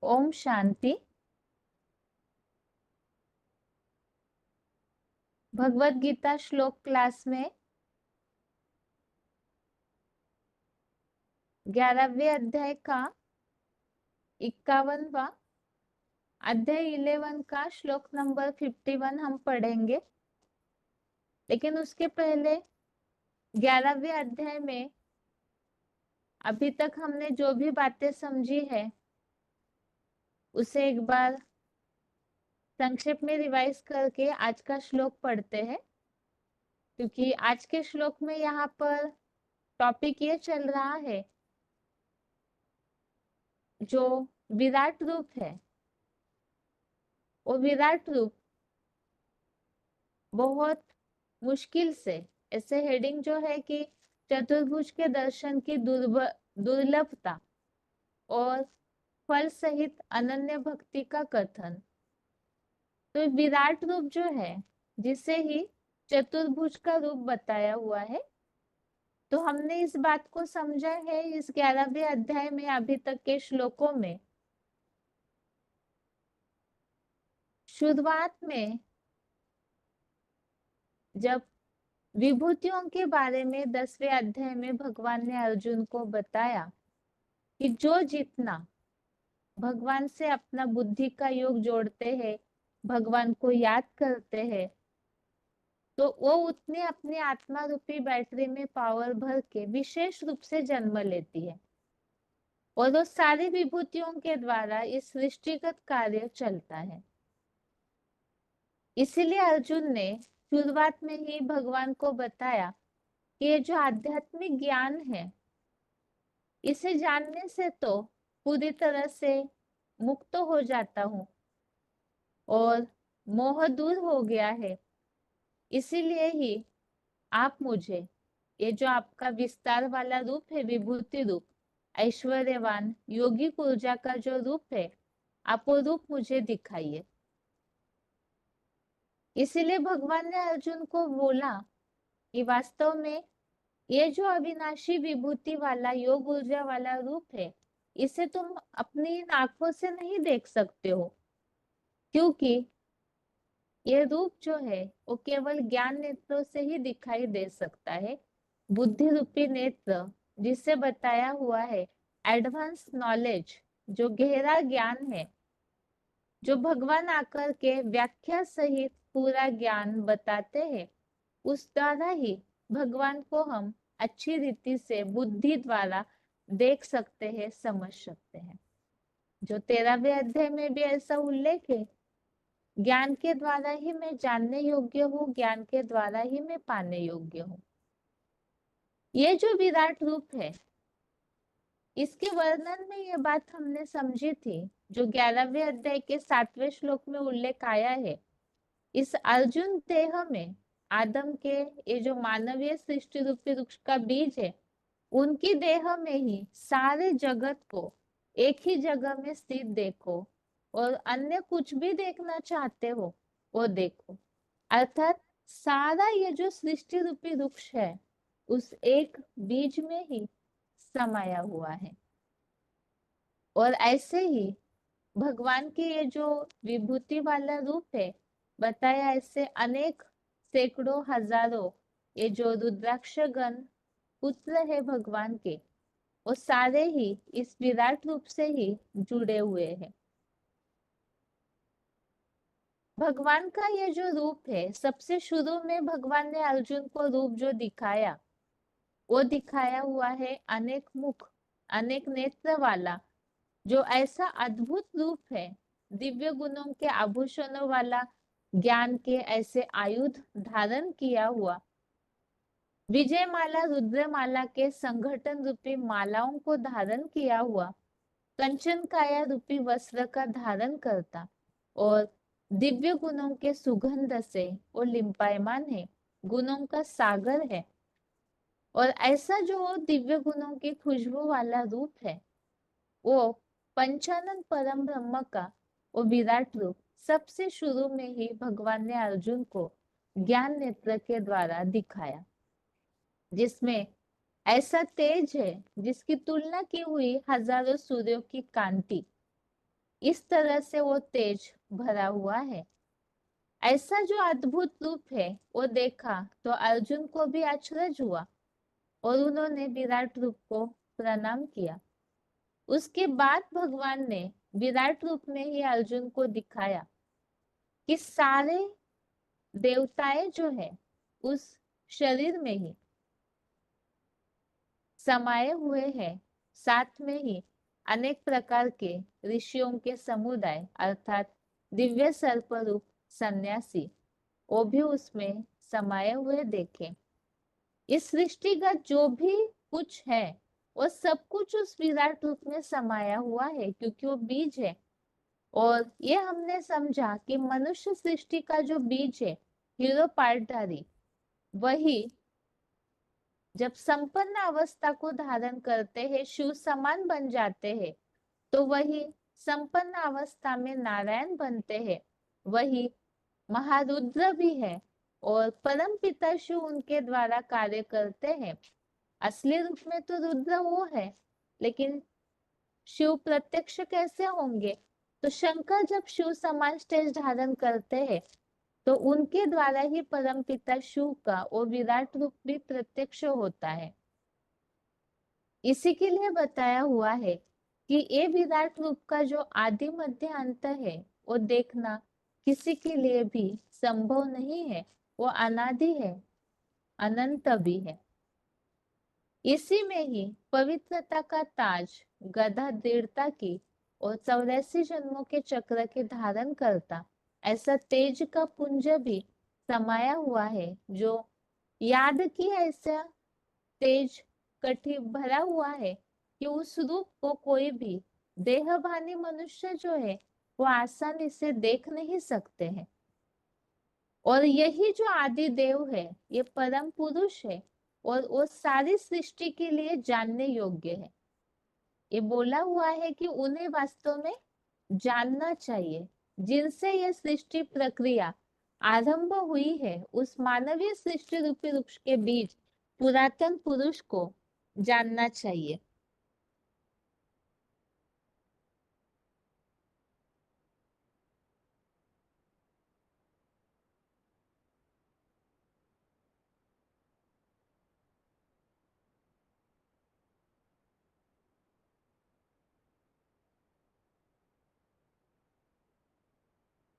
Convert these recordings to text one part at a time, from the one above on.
ओम शांति। भगवत गीता श्लोक क्लास में 11वें अध्याय का 51वां अध्याय 11 का श्लोक नंबर 51 हम पढ़ेंगे। लेकिन उसके पहले 11वें अध्याय में अभी तक हमने जो भी बातें समझी है उसे एक बार संक्षेप में रिवाइज करके आज का श्लोक पढ़ते हैं। क्योंकि आज के श्लोक में यहाँ पर टॉपिक ये चल रहा है, जो विराट रूप है वो विराट रूप बहुत मुश्किल से, ऐसे हेडिंग जो है कि चतुर्भुज के दर्शन की दुर्लभता और फल सहित अनन्य भक्ति का कथन। तो विराट रूप जो है जिसे ही चतुर्भुज का रूप बताया हुआ है, तो हमने इस बात को समझा है इस 11वें अध्याय में अभी तक के श्लोकों में। शुरुआत में जब विभूतियों के बारे में 10वें अध्याय में भगवान ने अर्जुन को बताया कि जो जितना भगवान से अपना बुद्धि का योग जोड़ते हैं, भगवान को याद करते हैं, तो वो उतने अपने आत्मा रूपी बैटरी में पावर भर के विशेष रूप से जन्म लेती है और वो सारी विभूतियों के द्वारा इस सृष्टिगत कार्य चलता है। इसीलिए अर्जुन ने शुरुआत में ही भगवान को बताया कि ये जो आध्यात्मिक ज्ञान है, इसे जानने से तो पूरी तरह से मुक्त हो जाता हूँ और मोह दूर हो गया है। इसीलिए ही आप मुझे ये जो आपका विस्तार वाला रूप है, विभूति रूप, ऐश्वर्यवान योगिक ऊर्जा का जो रूप है, आप वो रूप मुझे दिखाइए। इसीलिए भगवान ने अर्जुन को बोला कि वास्तव में ये जो अविनाशी विभूति वाला योग ऊर्जा वाला रूप है, इसे तुम अपनी इन आंखों से नहीं देख सकते हो, क्योंकि ये रूप जो है वो केवल ज्ञान नेत्रों से ही दिखाई दे सकता है। बुद्धि रूपी नेत्र जिसे बताया हुआ है एडवांस नॉलेज, जो गहरा ज्ञान है, जो भगवान आकर के व्याख्या सहित पूरा ज्ञान बताते हैं, उस द्वारा ही भगवान को हम अच्छी रीति से बुद्धि द्वारा देख सकते हैं, समझ सकते हैं। जो 13वें अध्याय में भी ऐसा उल्लेख है, ज्ञान के द्वारा ही मैं जानने योग्य हूँ, ज्ञान के द्वारा ही मैं पाने योग्य हूँ। ये जो विराट रूप है, इसके वर्णन में ये बात हमने समझी थी, जो 11वें अध्याय के 7वें श्लोक में उल्लेख आया है। इस अर्जुन देह में आदम के ये जो मानवीय सृष्टि रूपी वृक्ष का बीज है, उनकी देह में ही सारे जगत को एक ही जगह में स्थित देखो और अन्य कुछ भी देखना चाहते हो वो देखो। अर्थात सारा ये जो सृष्टि रूपी वृक्ष है उस एक बीज में ही समाया हुआ है। और ऐसे ही भगवान की ये जो विभूति वाला रूप है बताया, ऐसे अनेक सैकड़ों हजारों ये जो रुद्राक्ष गण पुत्र है भगवान के, वो सारे ही इस विराट रूप से ही जुड़े हुए हैं। भगवान का ये जो रूप है, सबसे शुरू में भगवान ने अर्जुन को रूप जो दिखाया, वो दिखाया हुआ है अनेक मुख अनेक नेत्र वाला, जो ऐसा अद्भुत रूप है, दिव्य गुणों के आभूषणों वाला, ज्ञान के ऐसे आयुध धारण किया हुआ, विजय माला रुद्रमाला के संगठन रूपी मालाओं को धारण किया हुआ, कंचन काया रूपी वस्त्र का धारण करता और दिव्य गुणों के सुगंध से वो लिंपायमान है, गुणों का सागर है। और ऐसा जो दिव्य गुणों की खुशबू वाला रूप है, वो पंचानन परम ब्रह्म का वो विराट रूप सबसे शुरू में ही भगवान ने अर्जुन को ज्ञान नेत्र के द्वारा दिखाया, जिसमें ऐसा तेज है जिसकी तुलना की हुई हजारों सूर्यों की कांति। इस तरह से वो तेज भरा हुआ है। ऐसा जो अद्भुत रूप है वो देखा तो अर्जुन को भी आश्चर्य हुआ और उन्होंने विराट रूप को प्रणाम किया। उसके बाद भगवान ने विराट रूप में ही अर्जुन को दिखाया कि सारे देवताएं जो है उस शरीर में ही समाये हुए हैं। साथ में ही अनेक प्रकार के ऋषियों के समुदाय अर्थात दिव्य सर्प रूप सन्यासी वो भी उसमें समाये हुए देखे। इस सृष्टिगत जो भी कुछ है वो सब कुछ उस विराट रूप में समाया हुआ है क्योंकि वो बीज है। और ये हमने समझा कि मनुष्य सृष्टि का जो बीज है हीरो पार्टधारी वही जब संपन्न अवस्था को धारण करते हैं शिव समान बन जाते हैं तो वही संपन्न अवस्था में नारायण बनते हैं। वही महारुद्र भी है और परम पिता शिव उनके द्वारा कार्य करते हैं। असली रूप में तो रुद्र वो है लेकिन शिव प्रत्यक्ष कैसे होंगे? तो शंकर जब शिव समान स्टेज धारण करते हैं तो उनके द्वारा ही परम पिता शिव का वो विराट रूप भी प्रत्यक्ष होता है। इसी के लिए बताया हुआ है कि ये विराट रूप का जो आदि मध्य अंत है वो देखना किसी के लिए भी संभव नहीं है। वो अनादि है, अनंत भी है। इसी में ही पवित्रता का ताज, गदा दृढ़ता की और 84 जन्मों के चक्र के धारण करता ऐसा तेज का पुंज भी समाया हुआ है जो याद की ऐसा तेज कठी भरा हुआ है कि उस रूप को कोई भी देहभानी मनुष्य जो है वो आसानी से देख नहीं सकते हैं। और यही जो आदि देव है ये परम पुरुष है और वो सारी सृष्टि के लिए जानने योग्य है। ये बोला हुआ है कि उन्हें वास्तव में जानना चाहिए। जिनसे ये सृष्टि प्रक्रिया आरंभ हुई है उस मानवीय सृष्टि रूपी वृक्ष के बीच पुरातन पुरुष को जानना चाहिए।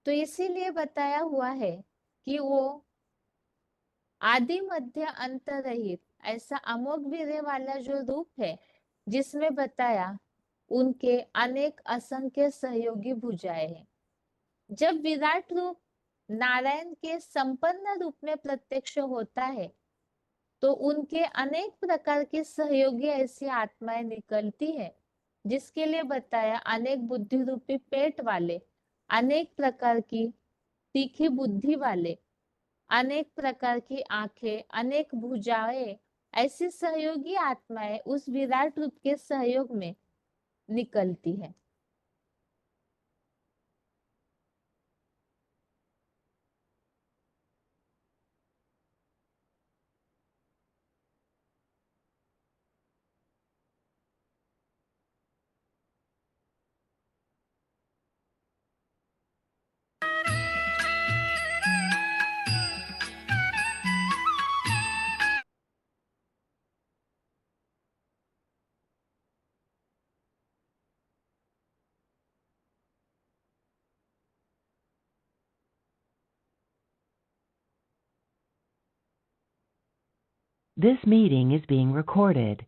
तो इसीलिए बताया हुआ है कि वो आदि मध्य अंत रहित ऐसा अमोघ वीर्य वाला जो रूप है जिसमें बताया उनके अनेक असंख्य सहयोगी भुजाएं हैं। जब विराट रूप नारायण के संपन्न रूप में प्रत्यक्ष होता है तो उनके अनेक प्रकार की सहयोगी ऐसी आत्माएं निकलती है जिसके लिए बताया अनेक बुद्धि रूपी पेट वाले, अनेक प्रकार की तीखी बुद्धि वाले, अनेक प्रकार की आंखें, अनेक भुजाएं, ऐसी सहयोगी आत्माएं उस विराट रूप के सहयोग में निकलती है। This meeting is being recorded.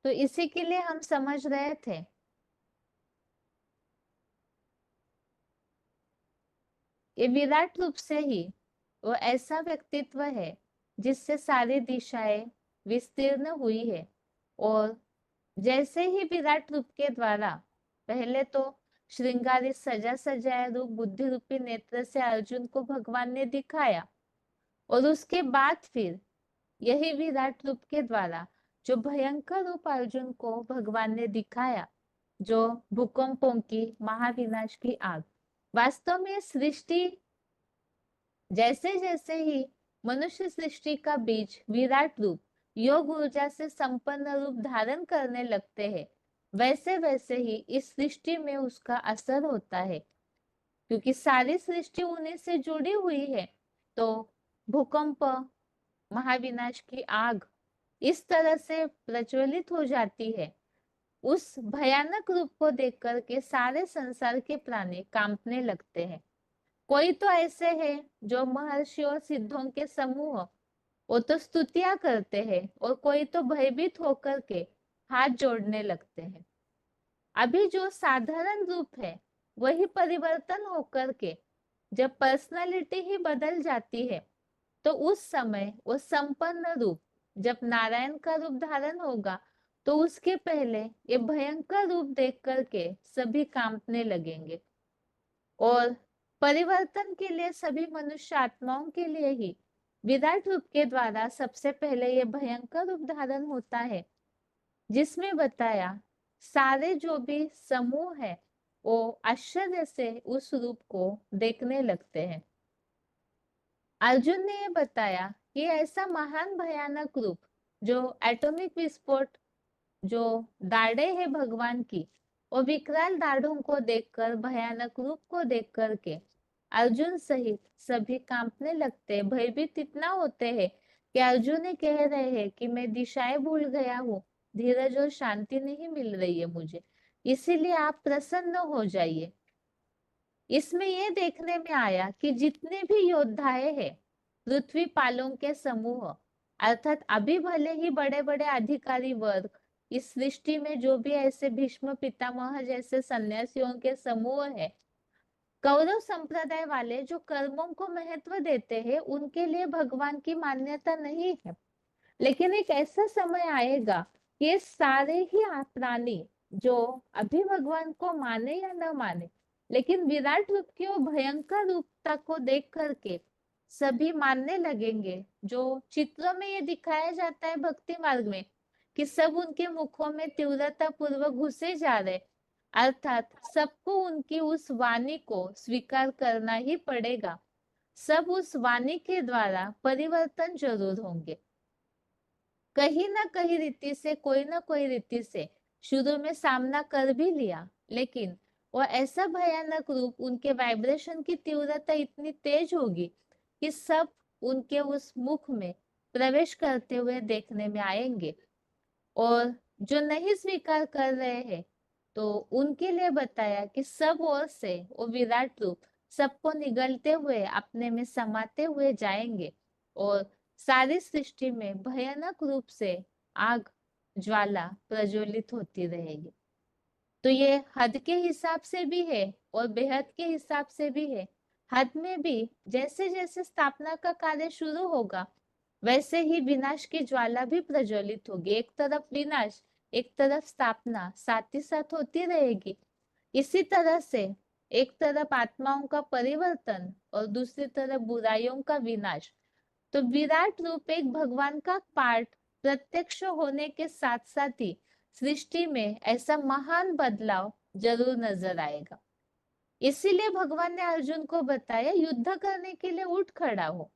तो इसी के लिए हम समझ रहे थे ये विराट रूप से ही वो ऐसा व्यक्तित्व है जिससे सारी दिशाएं विस्तीर्ण हुई है। और जैसे ही विराट रूप के द्वारा पहले तो श्रृंगारित सजा सजाया रूप बुद्धि रूपी नेत्र से अर्जुन को भगवान ने दिखाया, और उसके बाद फिर यही विराट रूप के द्वारा जो भयंकर रूप अर्जुन को भगवान ने दिखाया, जो भूकंपों की महाविनाश की आग। वास्तव में सृष्टि जैसे जैसे ही मनुष्य सृष्टि का बीज विराट रूप योग ऊर्जा से संपन्न रूप धारण करने लगते हैं, वैसे वैसे ही इस सृष्टि में उसका असर होता है, क्योंकि सारी सृष्टि उन्हीं से जुड़ी हुई है। तो भूकंप, महाविनाश की आग इस तरह से प्रज्वलित हो जाती है, उस भयानक रूप को देख करके सारे संसार के प्राणी कांपने लगते हैं। कोई तो ऐसे हैं जो महर्षि और सिद्धों के समूह, वो तो स्तुतियां करते हैं, और कोई तो भयभीत होकर के हाथ जोड़ने लगते हैं। अभी जो साधारण रूप है वही परिवर्तन होकर के जब पर्सनालिटी ही बदल जाती है, तो उस समय वो संपन्न रूप जब नारायण का रूप धारण होगा, तो उसके पहले ये भयंकर रूप देख करके सभी कांपने लगेंगे। और परिवर्तन के लिए सभी मनुष्य आत्माओं के लिए ही विराट रूप के द्वारा सबसे पहले ये भयंकर रूप धारण होता है, जिसमें बताया सारे जो भी समूह है वो आश्चर्य से उस रूप को देखने लगते हैं। अर्जुन ने ये बताया कि ऐसा महान भयानक रूप, जो एटॉमिक विस्फोट, जो दाढ़े है भगवान की, वो विकराल दाढ़ों को देखकर, भयानक रूप को देख करके अर्जुन सहित सभी कांपने लगते, भयभीत इतना होते हैं कि अर्जुन ये कह रहे हैं कि मैं दिशाएं भूल गया हूँ, धीरज और शांति नहीं मिल रही है मुझे, इसीलिए आप प्रसन्न हो जाइए। इसमें यह देखने में आया कि जितने भी योद्धाएं हैं, पृथ्वी पालों के समूह, अर्थात अभी भले ही बड़े बड़े अधिकारी वर्ग, इस सृष्टि में जो भी ऐसे भीष्म पितामह जैसे सन्यासियों के समूह है, कौरव संप्रदाय वाले जो कर्मों को महत्व देते हैं, उनके लिए भगवान की मान्यता नहीं है। लेकिन एक ऐसा समय आएगा, ये सारे ही प्राणी जो अभी भगवान को माने या न माने, लेकिन विराट रूप की वो भयंकर रूपता को देख करके सभी मानने लगेंगे। जो चित्रों में ये दिखाया जाता है भक्ति मार्ग में, कि सब उनके मुखों में तीव्रता पूर्वक घुसे जा रहे, अर्थात सबको उनकी उस वाणी को स्वीकार करना ही पड़ेगा। सब उस वाणी के द्वारा परिवर्तन जरूर होंगे। कहीं ना कहीं रीति से, कोई ना कोई रीति से शुरू में सामना कर भी लिया, लेकिन वो ऐसा भयानक रूप, उनके वाइब्रेशन की तीव्रता इतनी तेज होगी कि सब उनके उस मुख में प्रवेश करते हुए देखने में आएंगे। और जो नहीं स्वीकार कर रहे हैं, तो उनके लिए बताया कि सब ओर से वो विराट रूप सबको निगलते हुए अपने में समाते हुए जाएंगे, और सारी सृष्टि में भयानक रूप से आग ज्वाला प्रज्वलित होती रहेगी। तो ये हद के हिसाब से भी है और बेहद के हिसाब से भी है। हद में भी जैसे जैसे स्थापना का कार्य शुरू होगा, वैसे ही विनाश की ज्वाला भी प्रज्वलित होगी। एक तरफ विनाश, एक तरफ स्थापना साथ ही साथ होती रहेगी। इसी तरह से एक तरफ आत्माओं का परिवर्तन और दूसरी तरफ बुराइयों का विनाश। तो विराट रूप एक भगवान का पार्ट प्रत्यक्ष होने के साथ साथ ही सृष्टि में ऐसा महान बदलाव जरूर नजर आएगा। इसीलिए भगवान ने अर्जुन को बताया, युद्ध करने के लिए उठ खड़ा हो।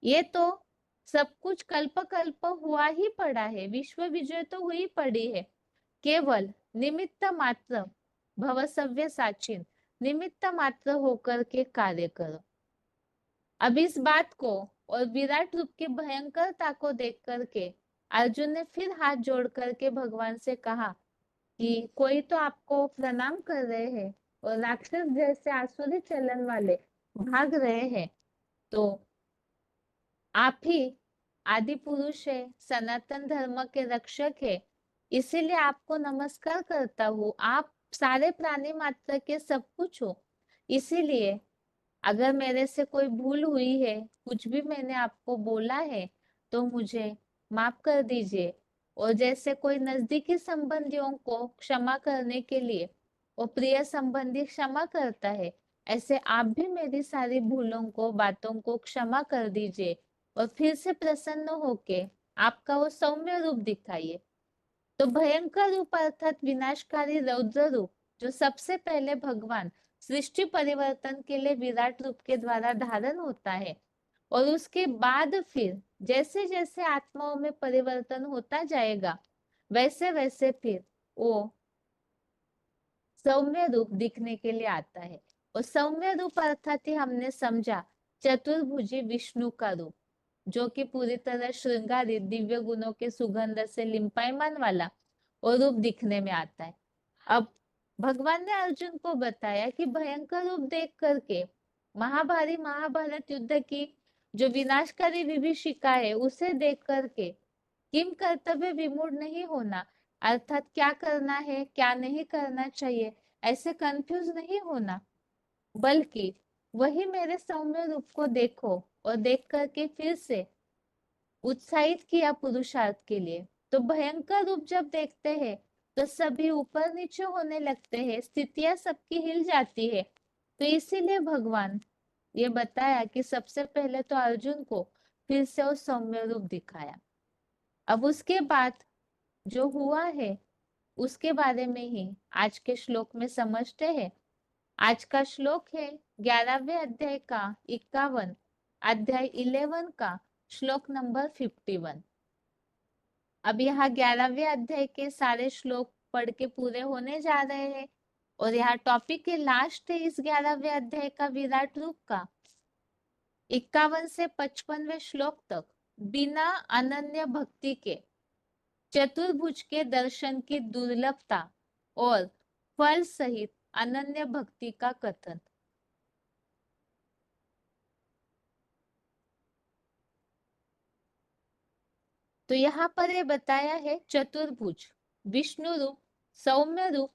ये तो सब कुछ कल्प कल्प हुआ ही पड़ा है, विश्व विजय तो हुई पड़ी है, केवल निमित्त मात्र, भवसव्य साचिन, निमित्त मात्र होकर के कार्य करो। अब इस बात को और विराट रूप की भयंकरता को देख करके अर्जुन ने फिर हाथ जोड़ करके भगवान से कहा कि कोई तो आपको प्रणाम कर रहे हैं और राक्षस जैसे आसुरी चलन वाले भाग रहे हैं, तो आप ही आदि पुरुष है, सनातन धर्म के रक्षक है, इसीलिए आपको नमस्कार करता हूँ। आप सारे प्राणी मात्र के सब कुछ हो, इसीलिए अगर मेरे से कोई भूल हुई है, कुछ भी मैंने आपको बोला है, तो मुझे माफ कर दीजिए। और जैसे कोई नजदीकी संबंधियों को क्षमा करने के लिए वो प्रिय संबंधी क्षमा करता है, ऐसे आप भी मेरी सारी भूलों को, बातों को क्षमा कर दीजिए और फिर से प्रसन्न होके आपका वो सौम्य रूप दिखाइए। तो भयंकर रूप अर्थात विनाशकारी रौद्र रूप जो सबसे पहले भगवान सृष्टि परिवर्तन के लिए विराट रूप के द्वारा धारण होता है, और उसके बाद फिर जैसे जैसे आत्माओं में परिवर्तन होता जाएगा, वैसे वैसे फिर वो सौम्य रूप दिखने के लिए आता है। और सौम्य रूप अर्थात ही हमने समझा चतुर्भुजी विष्णु का रूप, जो कि पूरी तरह श्रृंगारित दिव्य गुणों के सुगंध से लिम्पायमान वाला और रूप दिखने में आता है। अब भगवान ने अर्जुन को बताया कि भयंकर रूप देख करके महाभारी महाभारत युद्ध की जो विनाशकारी विभीषिका है, उसे देख करके किम कर्तव्य विमूढ़ नहीं होना, अर्थात क्या करना है क्या नहीं करना चाहिए ऐसे कंफ्यूज नहीं होना, बल्कि वही मेरे सौम्य रूप को देखो और देख करके फिर से उत्साहित किया पुरुषार्थ के लिए। तो भयंकर रूप जब देखते हैं तो सभी ऊपर नीचे होने लगते हैं, स्थितियां सबकी हिल जाती है। तो इसीलिए भगवान ये बताया कि सबसे पहले तो अर्जुन को फिर से वो सौम्य रूप दिखाया। अब उसके बाद जो हुआ है उसके बारे में ही आज के श्लोक में समझते हैं। आज का श्लोक है 11वें अध्याय का 51, अध्याय 11 का श्लोक नंबर 51। अब यहाँ 11वें अध्याय के सारे श्लोक पढ़ के पूरे होने जा रहे हैं, और यहाँ टॉपिक के लास्ट है इस 11वें अध्याय का विराट रूप का 51 से 55वें श्लोक तक बिना अनन्य भक्ति के चतुर्भुज के दर्शन की दुर्लभता और फल सहित अनन्य भक्ति का कथन। तो यहाँ पर ये बताया है चतुर्भुज, विष्णु रूप, सौम्य रूप,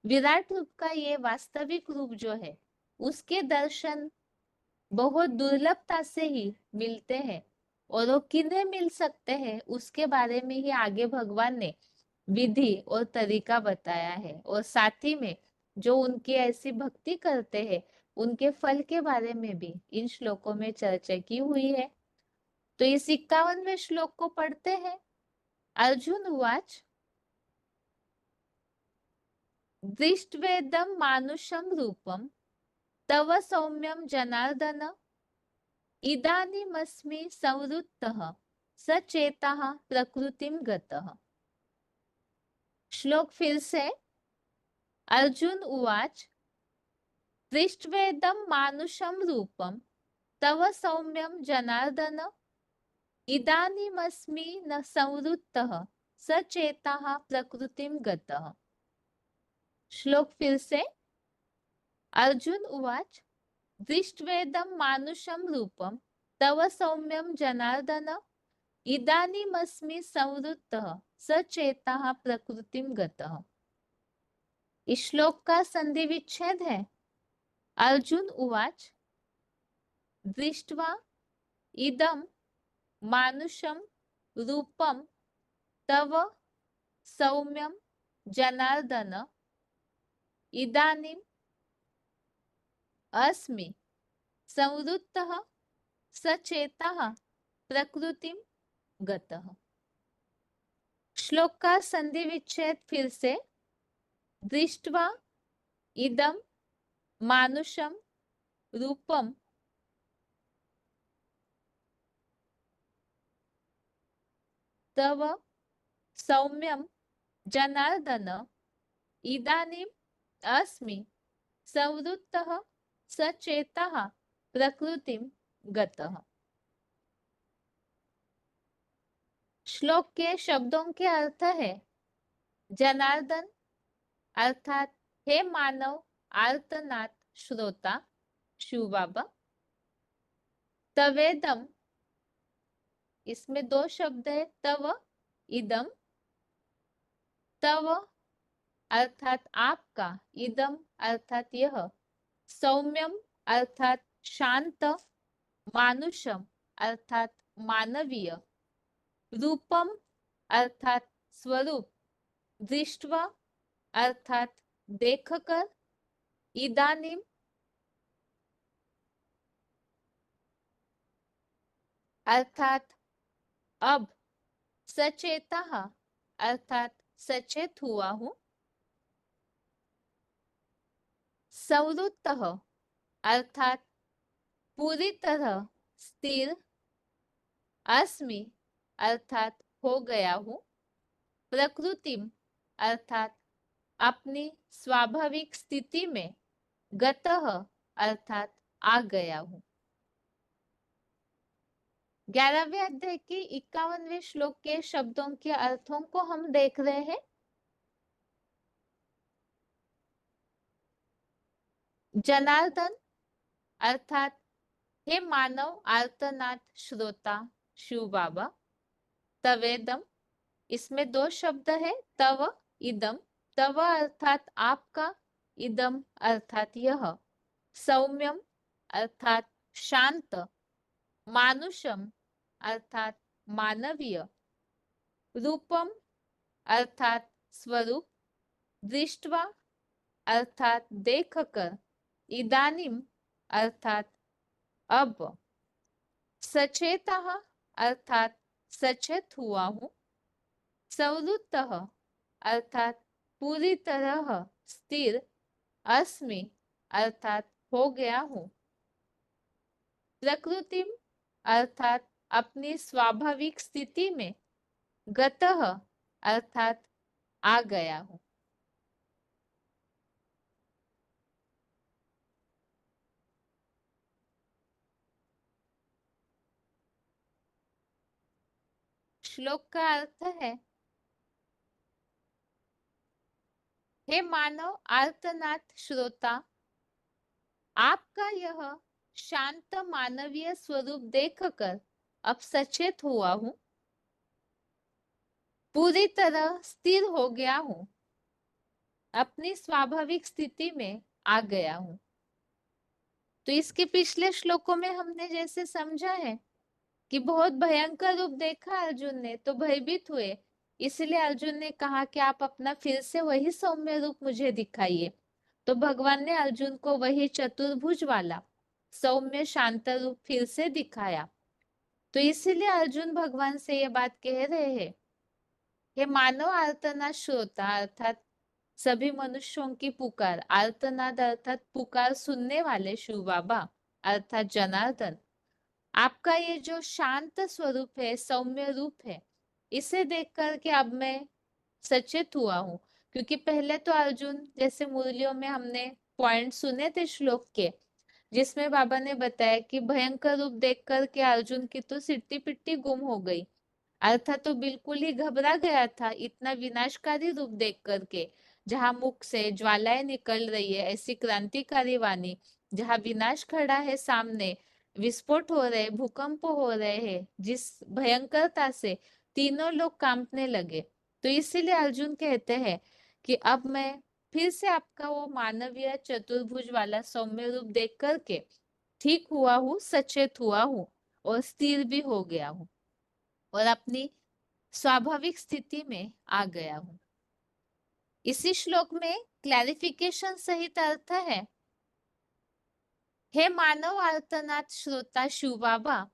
विराट रूप का ये वास्तविक रूप जो है उसके दर्शन बहुत दुर्लभता से ही मिलते हैं, और वो किन्हें मिल सकते हैं उसके बारे में ही आगे भगवान ने विधि और तरीका बताया है, और साथ ही में जो उनकी ऐसी भक्ति करते हैं उनके फल के बारे में भी इन श्लोकों में चर्चा की हुई है। तो इस 51वें श्लोक को पढ़ते हैं। अर्जुन उवाच दृष्ट्वेदं मानुषं रूपं तव सौम्यं जनार्दन इदानीमस्मि संवृत्तः सचेतः प्रकृतिं गतः। श्लोक फिर से। अर्जुन उवाच दृष्ट्वेदं मानुषं रूपं तव सौम्यं जनार्दन इदानीमस्मि न संवृत्तः सचेतः प्रकृतिं गतः। श्लोक फिर से। अर्जुन उवाच दृष्ट्वेदं मानुषं रूपं तव सौम्यं जनार्दन इदानीमस्मि संवृत्तः सचेतः प्रकृतिं गतः। इस श्लोक का संधि विच्छेद है। अर्जुन उवाच दृष्ट्वा इदं मानुषं रूपं तव सौम्यं जनार्दन इदानीम् अस्मि संवृत्तः सचेतः प्रकृतिं गतः। श्लोक का संधि विच्छेद फिर से। दृष्ट्वा इदं मानुषं रूपं तव सौम्यं जनार्दन इदानीम् अस्मि संवृत्तः सचेतः प्रकृतिं गतः। श्लोक के शब्दों के अर्थ है जनार्दन अर्थात हे मानव आर्तनाद श्रोता शिव बाबा। तवेदम, इसमें दो शब्द है तव इदम, तव अर्थात आपका, इदम अर्थात यह, सौम्यम अर्थात शांत मानुषम अर्थात मानवीय, रूपम अर्थात स्वरूप, दृष्ट्वा अर्थात देखकर, इदानीम अर्थात अब, सचेतः अर्थात सचेत हुआ हूं, संवृत्तः अर्थात पूरी तरह स्थिर, अस्मि अर्थात हो गया हूं, प्रकृतिम अर्थात अपनी स्वाभाविक स्थिति में, गतः अर्थात आ गया हूं। 11वें अध्याय के 51वें श्लोक के शब्दों के अर्थों को हम देख रहे हैं। जनार्दन अर्थात हे मानव आर्तनाद श्रोता शिव बाबा। तवेदम, इसमें दो शब्द है, तव इदम। तव अर्थात आपका, इदम अर्थात यह। सौम्यम अर्थात शांत, मानुषम अर्थात मानवीय, रूपम अर्थात स्वरूप, दृष्ट्वा अर्थात देखकर, इदानीम अर्थात अब, सचेतः अर्थात सचेत हुआ हूं, संवृत्तः अर्थात पूरी तरह स्थिर, अस्मि अर्थात हो गया हूं, प्रकृतिम अर्थात अपनी स्वाभाविक स्थिति में, गतः अर्थात आ गया हूं। श्लोक का अर्थ है, हे मानव आर्तनाद श्रोता, आपका यह शांत मानवीय स्वरूप देखकर अब सचेत हुआ हूं, पूरी तरह स्थिर हो गया हूं, अपनी स्वाभाविक स्थिति में आ गया हूं। तो इसके पिछले श्लोकों में हमने जैसे समझा है कि बहुत भयंकर रूप देखा अर्जुन ने तो भयभीत हुए, इसलिए अर्जुन ने कहा कि आप अपना फिर से वही सौम्य रूप मुझे दिखाइए। तो भगवान ने अर्जुन को वही चतुर्भुज वाला सौम्य शांत रूप फिर से दिखाया। तो इसीलिए अर्जुन भगवान से ये बात कह रहे हैं, ये मानव आर्तनाद श्रोता अर्थात सभी मनुष्यों की पुकार, आर्तनाद अर्थात पुकार सुनने वाले शिव बाबा अर्थात जनार्दन, आपका ये जो शांत स्वरूप है, सौम्य रूप है, इसे देख करके अब मैं सचेत हुआ हूँ। क्योंकि पहले तो अर्जुन जैसे मुरलियों में हमने पॉइंट सुने थे श्लोक के, जिसमें बाबा ने बताया कि भयंकर रूप देख करके अर्जुन की तो सिट्टी पिट्टी गुम हो गई, अर्थात तो बिल्कुल ही घबरा गया था इतना विनाशकारी रूप देख करके, जहां मुख से ज्वालाएं निकल रही है, ऐसी क्रांतिकारी वाणी, जहां विनाश खड़ा है सामने, विस्फोट हो रहे, भूकंप हो रहे हैं, जिस भयंकरता से तीनों लोग कांपने लगे। तो इसीलिए अर्जुन कहते हैं कि अब मैं फिर से आपका वो मानवीय चतुर्भुज वाला सौम्य रूप देख करके ठीक हुआ हूँ, सचेत हुआ हूँ और स्थिर भी हो गया हूँ और अपनी स्वाभाविक स्थिति में आ गया हूं। इसी श्लोक में क्लैरिफिकेशन सहित अर्थ है, हे मानव आर्तनाद श्रोता शिव बाबा,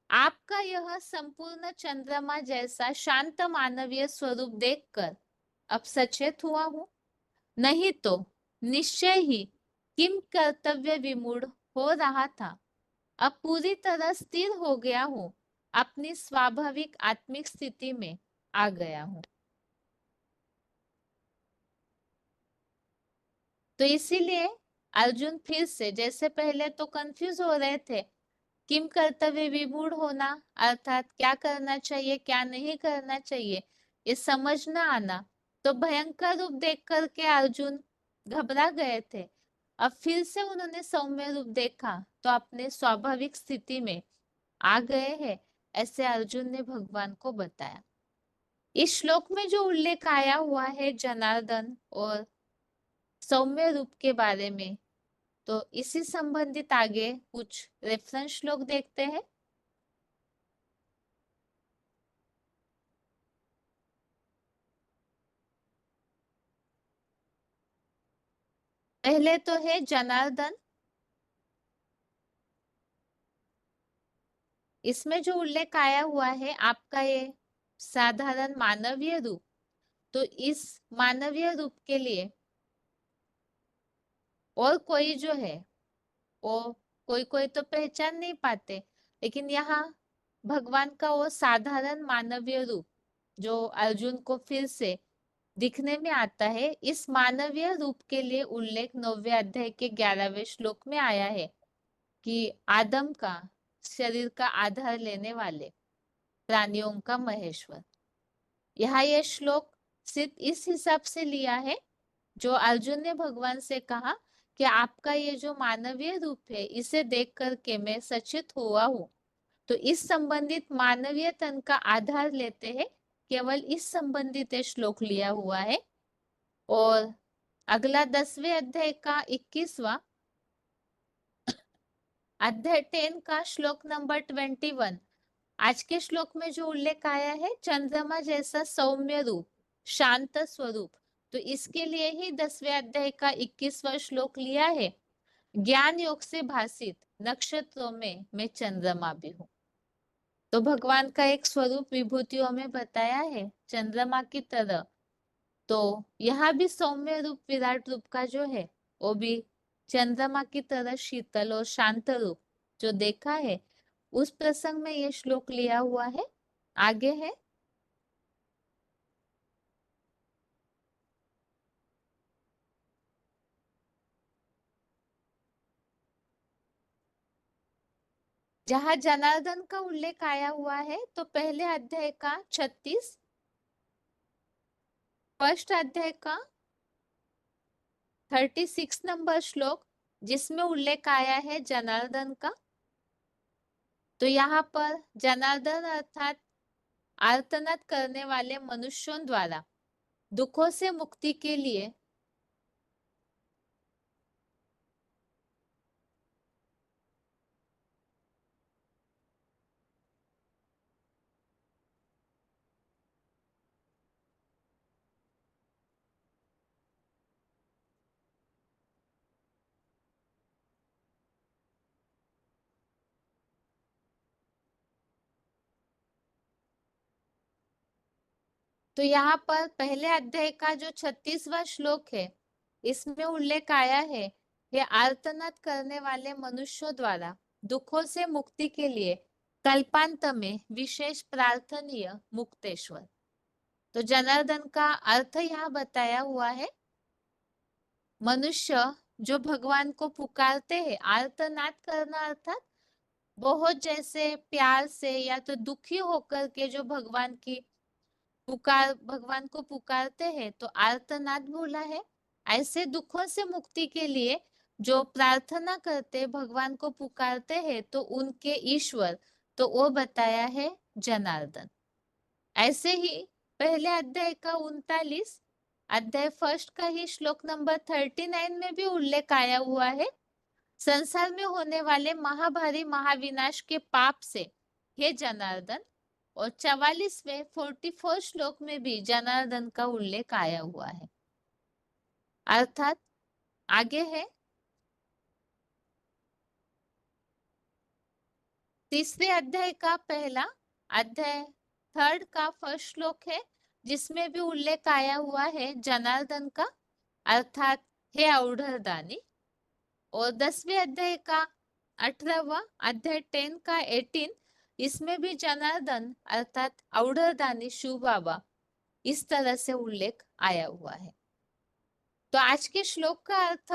आपका यह संपूर्ण चंद्रमा जैसा शांत मानवीय स्वरूप देखकर अब सचेत हुआ हूं, नहीं तो निश्चय ही किम कर्तव्य विमूढ़ हो रहा था, अब पूरी तरह स्थिर हो गया हूं, अपनी स्वाभाविक आत्मिक स्थिति में आ गया हूं। तो इसीलिए अर्जुन फिर से, जैसे पहले तो कंफ्यूज हो रहे थे, किम कर्तव्य विमूढ़ होना अर्थात क्या करना चाहिए क्या नहीं करना चाहिए ये समझ न आना, तो भयंकर रूप देख करके अर्जुन घबरा गए थे। अब फिर से उन्होंने सौम्य रूप देखा तो अपने स्वाभाविक स्थिति में आ गए हैं, ऐसे अर्जुन ने भगवान को बताया। इस श्लोक में जो उल्लेख आया हुआ है जनार्दन और सौम्य रूप के बारे में, तो इसी संबंधित आगे कुछ रेफरेंस श्लोक देखते हैं। पहले तो है जनार्दन। इसमें जो उल्लेख आया हुआ है आपका ये साधारण मानवीय रूप, तो इस मानवीय रूप के लिए और कोई जो है वो कोई कोई तो पहचान नहीं पाते, लेकिन यहाँ भगवान का वो साधारण मानवीय रूप जो अर्जुन को फिर से दिखने में आता है, इस मानवीय रूप के लिए उल्लेख 9वें अध्याय के 11वें श्लोक में आया है कि आदम का शरीर का आधार लेने वाले प्राणियों का महेश्वर। यहाँ यह श्लोक सिर्फ इस हिसाब से लिया है जो अर्जुन ने भगवान से कहा कि आपका ये जो मानवीय रूप है इसे देख करके मैं सचेत हुआ हूँ। तो इस संबंधित मानवीय तन का आधार लेते हैं, केवल इस संबंधित ये श्लोक लिया हुआ है। और अगला 10वें अध्याय का 21वां अध्याय 10 का श्लोक नंबर 21। आज के श्लोक में जो उल्लेख आया है चंद्रमा जैसा सौम्य रूप, शांत स्वरूप, तो इसके लिए ही 10वें अध्याय का 21वां श्लोक लिया है। ज्ञान योग से भासित नक्षत्रों में मैं चंद्रमा भी हूँ। तो भगवान का एक स्वरूप विभूतियों में बताया है चंद्रमा की तरह। तो यहाँ भी सौम्य रूप विराट रूप का जो है वो भी चंद्रमा की तरह शीतल और शांत रूप जो देखा है, उस प्रसंग में ये श्लोक लिया हुआ है। आगे है जहाँ जनार्दन का उल्लेख आया हुआ है, तो पहले अध्याय का 36, फर्स्ट अध्याय का 36 नंबर श्लोक जिसमें उल्लेख आया है जनार्दन का। तो यहाँ पर जनार्दन अर्थात आर्तनाद करने वाले मनुष्यों द्वारा दुखों से मुक्ति के लिए तो यहाँ पर पहले अध्याय का जो 36वां श्लोक है इसमें उल्लेख आया है ये आर्तनाद करने वाले मनुष्यों द्वारा दुखों से मुक्ति के लिए कल्पांत में विशेष प्रार्थनीय मुक्तेश्वर। तो जनार्दन का अर्थ यहाँ बताया हुआ है, मनुष्य जो भगवान को पुकारते हैं, आर्तनाद करना अर्थात बहुत जैसे प्यार से या तो दुखी होकर के जो भगवान को पुकारते हैं तो आर्तनाद बोला है। ऐसे दुखों से मुक्ति के लिए जो प्रार्थना करते भगवान को पुकारते हैं तो उनके ईश्वर, तो वो बताया है जनार्दन। ऐसे ही पहले अध्याय का 39 अध्याय फर्स्ट का ही श्लोक नंबर 39 में भी उल्लेख आया हुआ है, संसार में होने वाले महाभारी महाविनाश के पाप से हे जनार्दन। और 44वें 44 श्लोक में भी जनार्दन का उल्लेख आया हुआ है। अर्थात आगे है तीसरे अध्याय का पहला अध्याय थर्ड का फर्स्ट श्लोक है जिसमें भी उल्लेख आया हुआ है जनार्दन का, अर्थात हे औढ़दानी। और 10वें अध्याय का 18वां अध्याय 10 का 18, इसमें भी जनार्दन अर्थात औढ़दानी शिव बाबा इस तरह से उल्लेख आया हुआ है। तो आज के श्लोक का अर्थ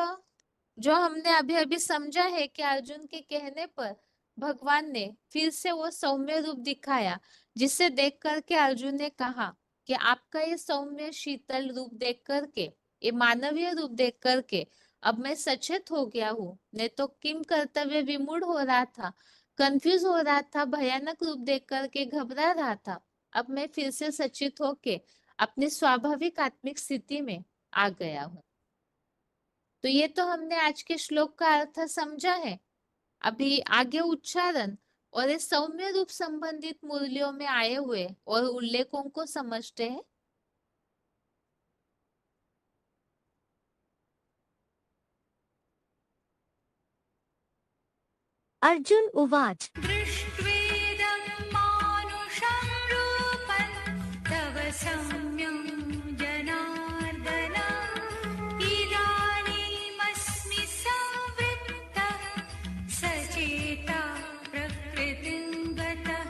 जो हमने अभी अभी समझा है कि अर्जुन के कहने पर भगवान ने फिर से वो सौम्य रूप दिखाया, जिसे देख करके अर्जुन ने कहा कि आपका ये सौम्य शीतल रूप देख करके, ये मानवीय रूप देख करके अब मैं सचेत हो गया हूँ। नहीं तो किम कर्तव्य विमूढ़ हो रहा था, कंफ्यूज हो रहा था, भयानक रूप देख करके घबरा रहा था। अब मैं फिर से सचेत होके अपनी स्वाभाविक आत्मिक स्थिति में आ गया हूँ। तो ये तो हमने आज के श्लोक का अर्थ समझा है। अभी आगे उच्चारण और इस सौम्य रूप संबंधित मूल्यों में आए हुए और उल्लेखों को समझते हैं। अर्जुन उवाच दृष्ट्वेदं मानुषं रूपं तव सौम्यं जनार्दन इदानीमस्मि संवृत्तः सचेता प्रकृतिं गतः।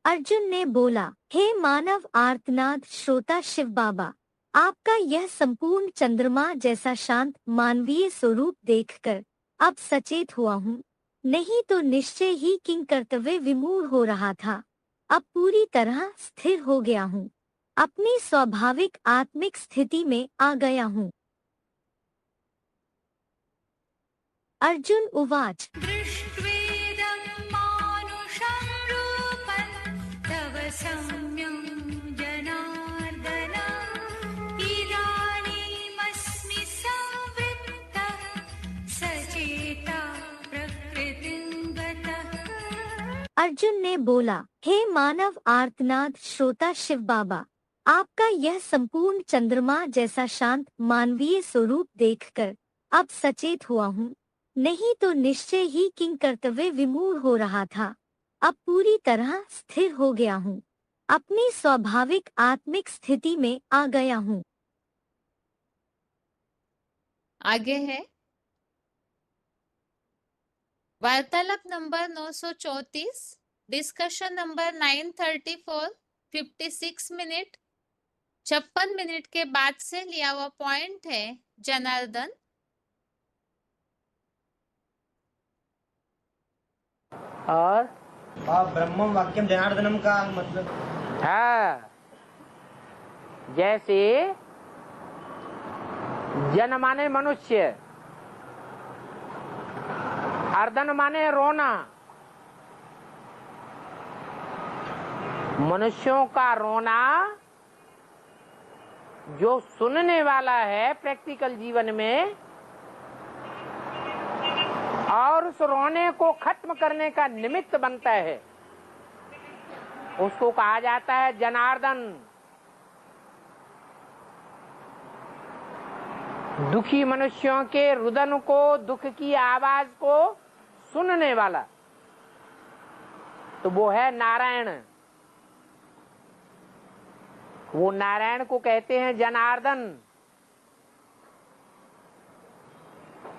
अर्जुन ने बोला, हे मानव आर्तनाद श्रोता शिव बाबा, आपका यह संपूर्ण चंद्रमा जैसा शांत मानवीय स्वरूप देखकर अब सचेत हुआ हूँ, नहीं तो निश्चय ही किंग कर्तव्य विमूढ़ हो रहा था। अब पूरी तरह स्थिर हो गया हूँ, अपनी स्वाभाविक आत्मिक स्थिति में आ गया हूँ। अर्जुन उवाच दृष्ट्वेदं मानुषं रूपं तव सौम्यं जनार्दन इदानीमस्मि संवृत्तः सचेता प्रकृतिं गतः। अर्जुन ने बोला, हे मानव आर्तनाद श्रोता शिव बाबा, आपका यह संपूर्ण चंद्रमा जैसा शांत मानवीय स्वरूप देखकर अब सचेत हुआ हूँ, नहीं तो निश्चय ही किंग कर्तव्य विमूढ़ हो रहा था। अब पूरी तरह स्थिर हो गया हूँ, अपनी स्वाभाविक आत्मिक स्थिति में आ गया हूँ। आगे है वार्तालाप number 934, discussion number 934, 56 minute 56 minute के बाद से लिया हुआ पॉइंट है जनार्दन। और ब्रह्मम वाक्यम जनार्दनम का मतलब हाँ, जैसे जन माने मनुष्य, अर्दन माने रोना। मनुष्यों का रोना जो सुनने वाला है प्रैक्टिकल जीवन में, और उस रोने को खत्म करने का निमित्त बनता है, उसको कहा जाता है जनार्दन। दुखी मनुष्यों के रुदन को, दुख की आवाज को सुनने वाला, तो वो है नारायण। वो नारायण को कहते हैं जनार्दन।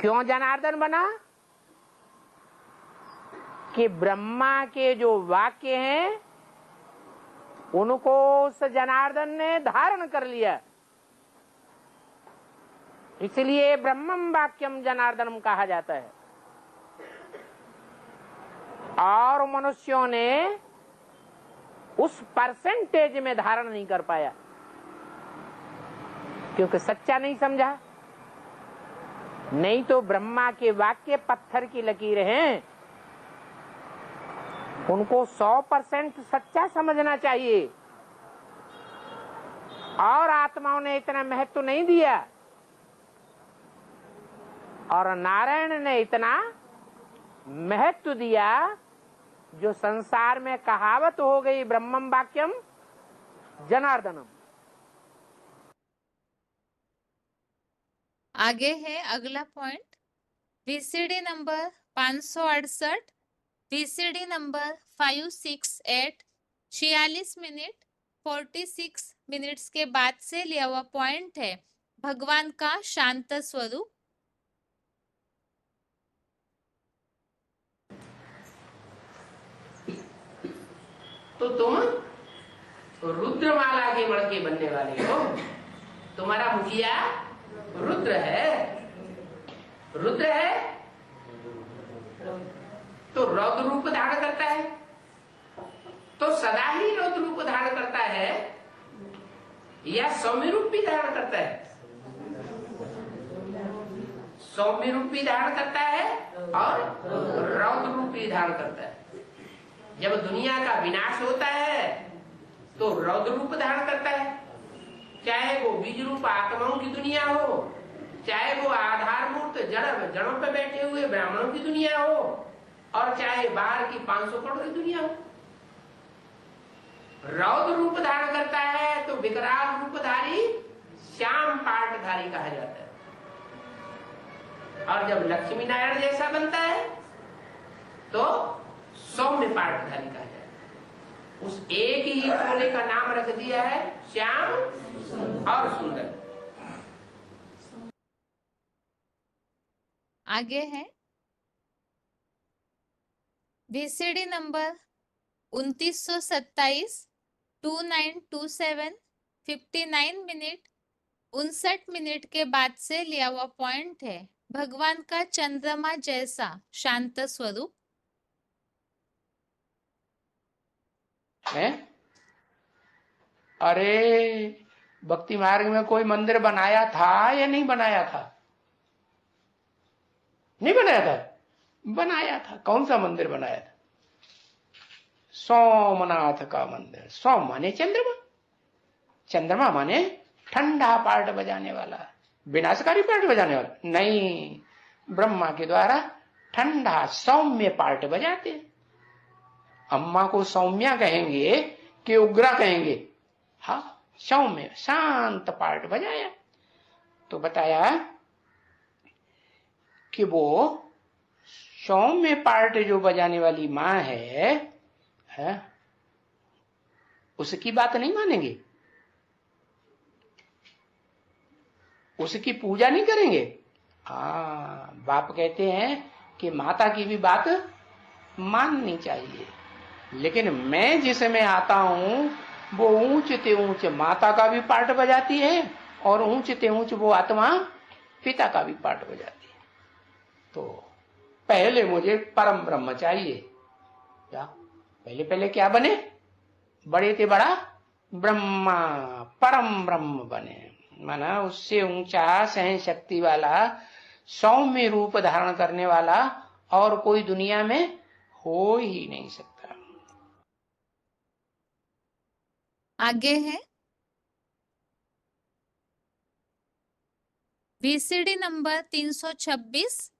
क्यों जनार्दन बना? कि ब्रह्मा के जो वाक्य हैं उनको उस जनार्दन ने धारण कर लिया, इसलिए ब्रह्मम वाक्यम जनार्दनम कहा जाता है। और मनुष्यों ने उस परसेंटेज में धारण नहीं कर पाया, क्योंकि सच्चा नहीं समझा। नहीं तो ब्रह्मा के वाक्य पत्थर की लकीरें हैं, उनको 100% सच्चा समझना चाहिए। और आत्माओं ने इतना महत्व नहीं दिया, और नारायण ने इतना महत्व दिया, जो संसार में कहावत हो गई, ब्रह्मम वाक्यम जनार्दनम। आगे है अगला point, VCD number 568, VCD number 568, 46 minute 46 minutes के बाद से लिया हुआ पॉइंट है भगवान का शांत स्वरूप। तो तुम रुद्रमाला के मणके बनने वाले हो। तुम्हारा मुखिया रुद्र है। रुद्र है तो रौद्र रूप धारण करता है, तो सदा ही रौद्र रूप धारण करता है या सौम्य रूप भी धारण करता है? सौम्य रूप भी धारण करता है और रौद्र रूप भी धारण करता है। जब दुनिया का विनाश होता है तो रौद्र रूप धारण करता है, चाहे वो बीज रूप आत्माओं की दुनिया हो चाहे वो आधारभूत जड़ों पे बैठे हुए ब्राह्मणों की दुनिया हो और चाहे बाहर की 500 करोड़ की दुनिया हो, रौद्र रूप धारण करता है तो विकराल रूपधारी श्याम पाटधारी कहा जाता है। और जब लक्ष्मी नारायण जैसा बनता है तो सौम्य पाटधारी कहा जाता है। उस एक ही कोने का नाम रख दिया है श्याम और सुंदर। आगे है VCD नंबर 2927 2927 59 मिनट 59 मिनट के बाद से लिया हुआ पॉइंट है। भगवान का चंद्रमा जैसा शांत स्वरूप। है? अरे भक्ति मार्ग में कोई मंदिर बनाया था या नहीं बनाया था? नहीं बनाया था? बनाया था। कौन सा मंदिर बनाया था? सोमनाथ का मंदिर। सोम माने चंद्रमा, चंद्रमा माने ठंडा पार्ट बजाने वाला, विनाशकारी पार्ट बजाने वाला नहीं। ब्रह्मा के द्वारा ठंडा सौम्य पार्ट बजाते हैं। अम्मा को सौम्या कहेंगे कि उग्रा कहेंगे? हाँ, सौम्य शांत पार्ट बजाया। तो बताया कि वो सौम्य पार्ट जो बजाने वाली माँ है, उसकी बात नहीं मानेंगे, उसकी पूजा नहीं करेंगे। हाँ, बाप कहते हैं कि माता की भी बात माननी चाहिए, लेकिन मैं जिसमें आता हूं वो ऊंच ते ऊंच माता का भी पार्ट बजाती है और ऊंच ते ऊंच वो आत्मा पिता का भी पार्ट बजाती है। तो पहले मुझे परम ब्रह्म चाहिए। क्या पहले पहले क्या बने? बड़े थे बड़ा ब्रह्मा, परम ब्रह्म बने। माना उससे ऊंचा सहन शक्ति वाला सौम्य रूप धारण करने वाला और कोई दुनिया में हो ही नहीं सकता। आगे है VCD number 326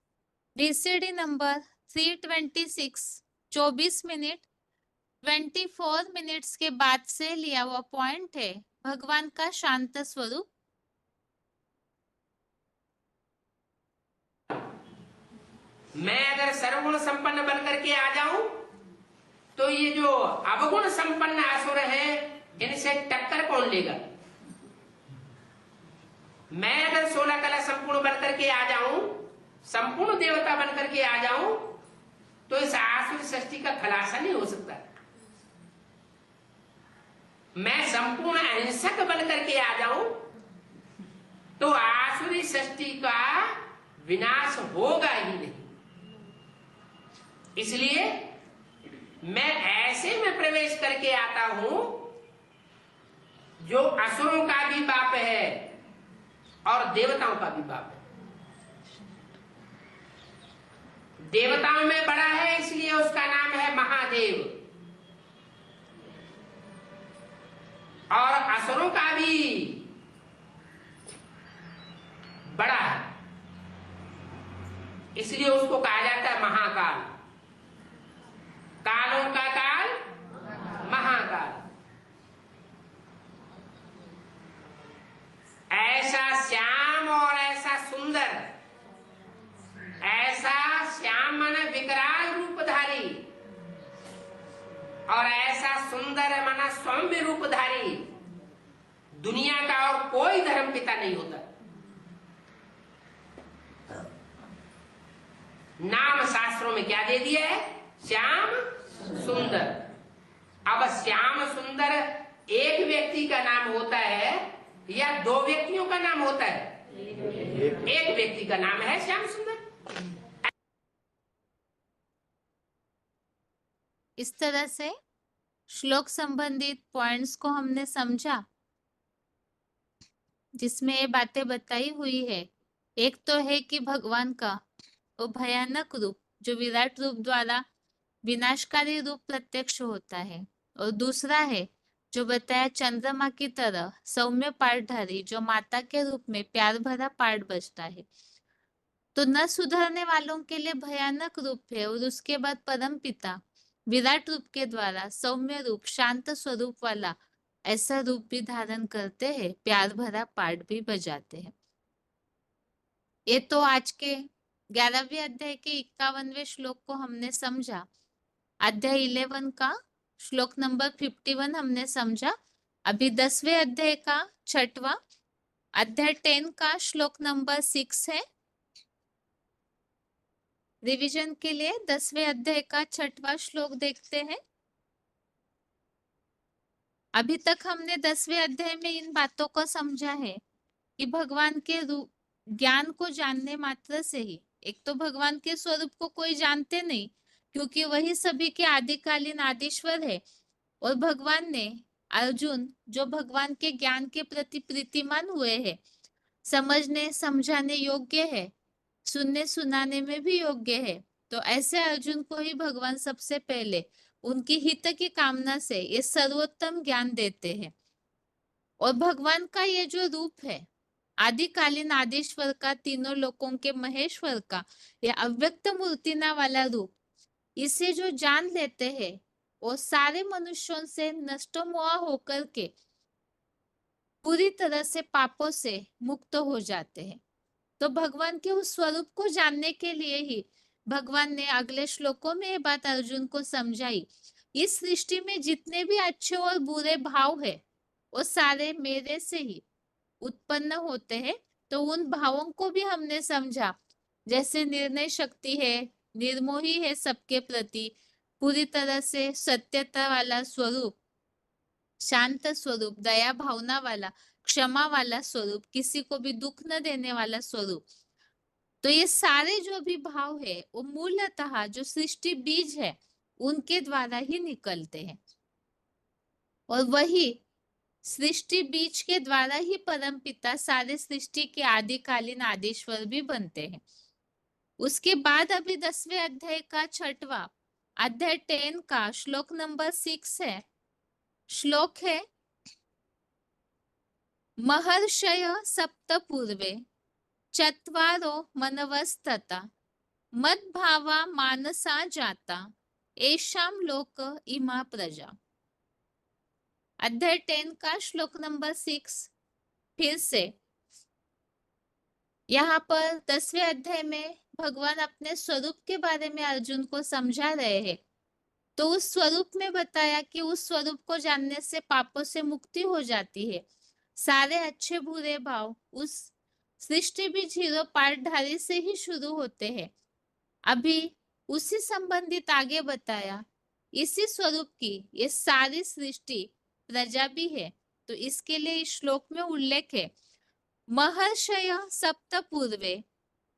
VCD number 326 24 minute 24 minutes के बाद से लिया हुआ पॉइंट है। भगवान का शांत स्वरूप। मैं अगर सर्वगुण संपन्न बनकर के आ जाऊं तो ये जो अवगुण संपन्न असुर हैं इनसे टक्कर कौन लेगा? मैं अगर 16 कला संपूर्ण बनकर के आ जाऊं, संपूर्ण देवता बनकर के आ जाऊं, तो इस आसुर सृष्टि का खलासा नहीं हो सकता। मैं संपूर्ण अहिंसक बनकर के आ जाऊं तो आसुरी सृष्टि का विनाश होगा ही नहीं। इसलिए मैं ऐसे में प्रवेश करके आता हूं जो असुरों का भी बाप है और देवताओं का भी बाप है। देवताओं में बड़ा है इसलिए उसका नाम है महादेव, और असुरों का भी बड़ा है इसलिए उसको कहा जाता है महाकाल। कालों का काल महाकाल। ऐसा श्याम और ऐसा सुंदर, ऐसा श्याम माने विकराल रूपधारी और ऐसा सुंदर माना सौम्य रूपधारी दुनिया का और कोई धर्म पिता नहीं होता। नाम शास्त्रों में क्या दे दिया है? श्याम सुंदर। अब श्याम सुंदर एक व्यक्ति का नाम होता है या दो व्यक्तियों का नाम होता है? एक व्यक्ति का नाम है श्याम सुंदर। इस तरह से श्लोक संबंधित पॉइंट्स को हमने समझा, जिसमें ये बातें बताई हुई है। एक तो है कि भगवान का वो भयानक रूप जो विराट रूप द्वारा विनाशकारी रूप प्रत्यक्ष होता है, और दूसरा है जो बताया चंद्रमा की तरह सौम्य पाठधारी जो माता के रूप में प्यार भरा पाठ बजता है, तो न सुधरने वालों के लिए भयानक रूप है, और उसके बाद परम पिता विराट रूप के द्वारा सौम्य रूप शांत स्वरूप वाला ऐसा रूप भी धारण करते हैं, प्यार भरा पाठ भी बजाते हैं। ये तो आज के 11वें अध्याय के 51वें श्लोक को हमने समझा। अध्याय 11 का श्लोक नंबर 51 हमने समझा। अभी 10वें अध्याय का 6वां, अध्याय 10 का श्लोक नंबर 6 है। रिवीजन के लिए 10वें अध्याय का 6वां श्लोक देखते हैं। अभी तक हमने 10वें अध्याय में इन बातों को समझा है कि भगवान के रूप ज्ञान को जानने मात्र से ही, एक तो भगवान के स्वरूप को कोई जानते नहीं क्योंकि वही सभी के आदिकालीन आदिश्वर है, और भगवान ने अर्जुन जो भगवान के ज्ञान के प्रति प्रीतिमान हुए हैं, समझने समझाने योग्य है, सुनने सुनाने में भी योग्य है, तो ऐसे अर्जुन को ही भगवान सबसे पहले उनकी हित की कामना से ये सर्वोत्तम ज्ञान देते हैं। और भगवान का ये जो रूप है आदिकालीन आदिश्वर का, तीनों लोकों के महेश्वर का, यह अव्यक्त मूर्तिना वाला रूप, इसे जो जान लेते हैं वो सारे मनुष्यों से नष्टमोह होकर के पूरी तरह से पापों से मुक्त हो जाते हैं। तो भगवान के उस स्वरूप को जानने के लिए ही भगवान ने अगले श्लोकों में ये बात अर्जुन को समझाई। इस सृष्टि में जितने भी अच्छे और बुरे भाव है वो सारे मेरे से ही उत्पन्न होते हैं। तो उन भावों को भी हमने समझा, जैसे निर्णय शक्ति है, निर्मोही है सबके प्रति, पूरी तरह से सत्यता वाला स्वरूप, शांत स्वरूप, दया भावना वाला, क्षमा वाला स्वरूप, किसी को भी दुख न देने वाला स्वरूप। तो ये सारे जो भी भाव है वो मूलतः जो सृष्टि बीज है उनके द्वारा ही निकलते हैं, और वही सृष्टि बीज के द्वारा ही परम पिता सारे सृष्टि के आदिकालीन आदिश्वर भी बनते हैं। उसके बाद अभी 10वें अध्याय का 6वां, अध्याय 10 का श्लोक नंबर 6 है। श्लोक है, महर्षय सप्त पूर्वे चत्वारो मनवस्तता मद्भावा मानसा जाता एषाम लोक इमा प्रजा। अध्याय 10 का श्लोक नंबर 6 फिर से, यहाँ पर 10वें अध्याय में भगवान अपने स्वरूप के बारे में अर्जुन को समझा रहे हैं। तो उस स्वरूप में बताया कि उस स्वरूप को जानने से पापों से मुक्ति हो जाती है, सारे अच्छे बुरे भाव उस सृष्टि भी जीरो पाठधारी से ही शुरू होते हैं। अभी उसी संबंधित आगे बताया, इसी स्वरूप की ये सारी सृष्टि प्रजा भी है। तो इसके लिए इस श्लोक में उल्लेख है, महर्षय सप्त पूर्वे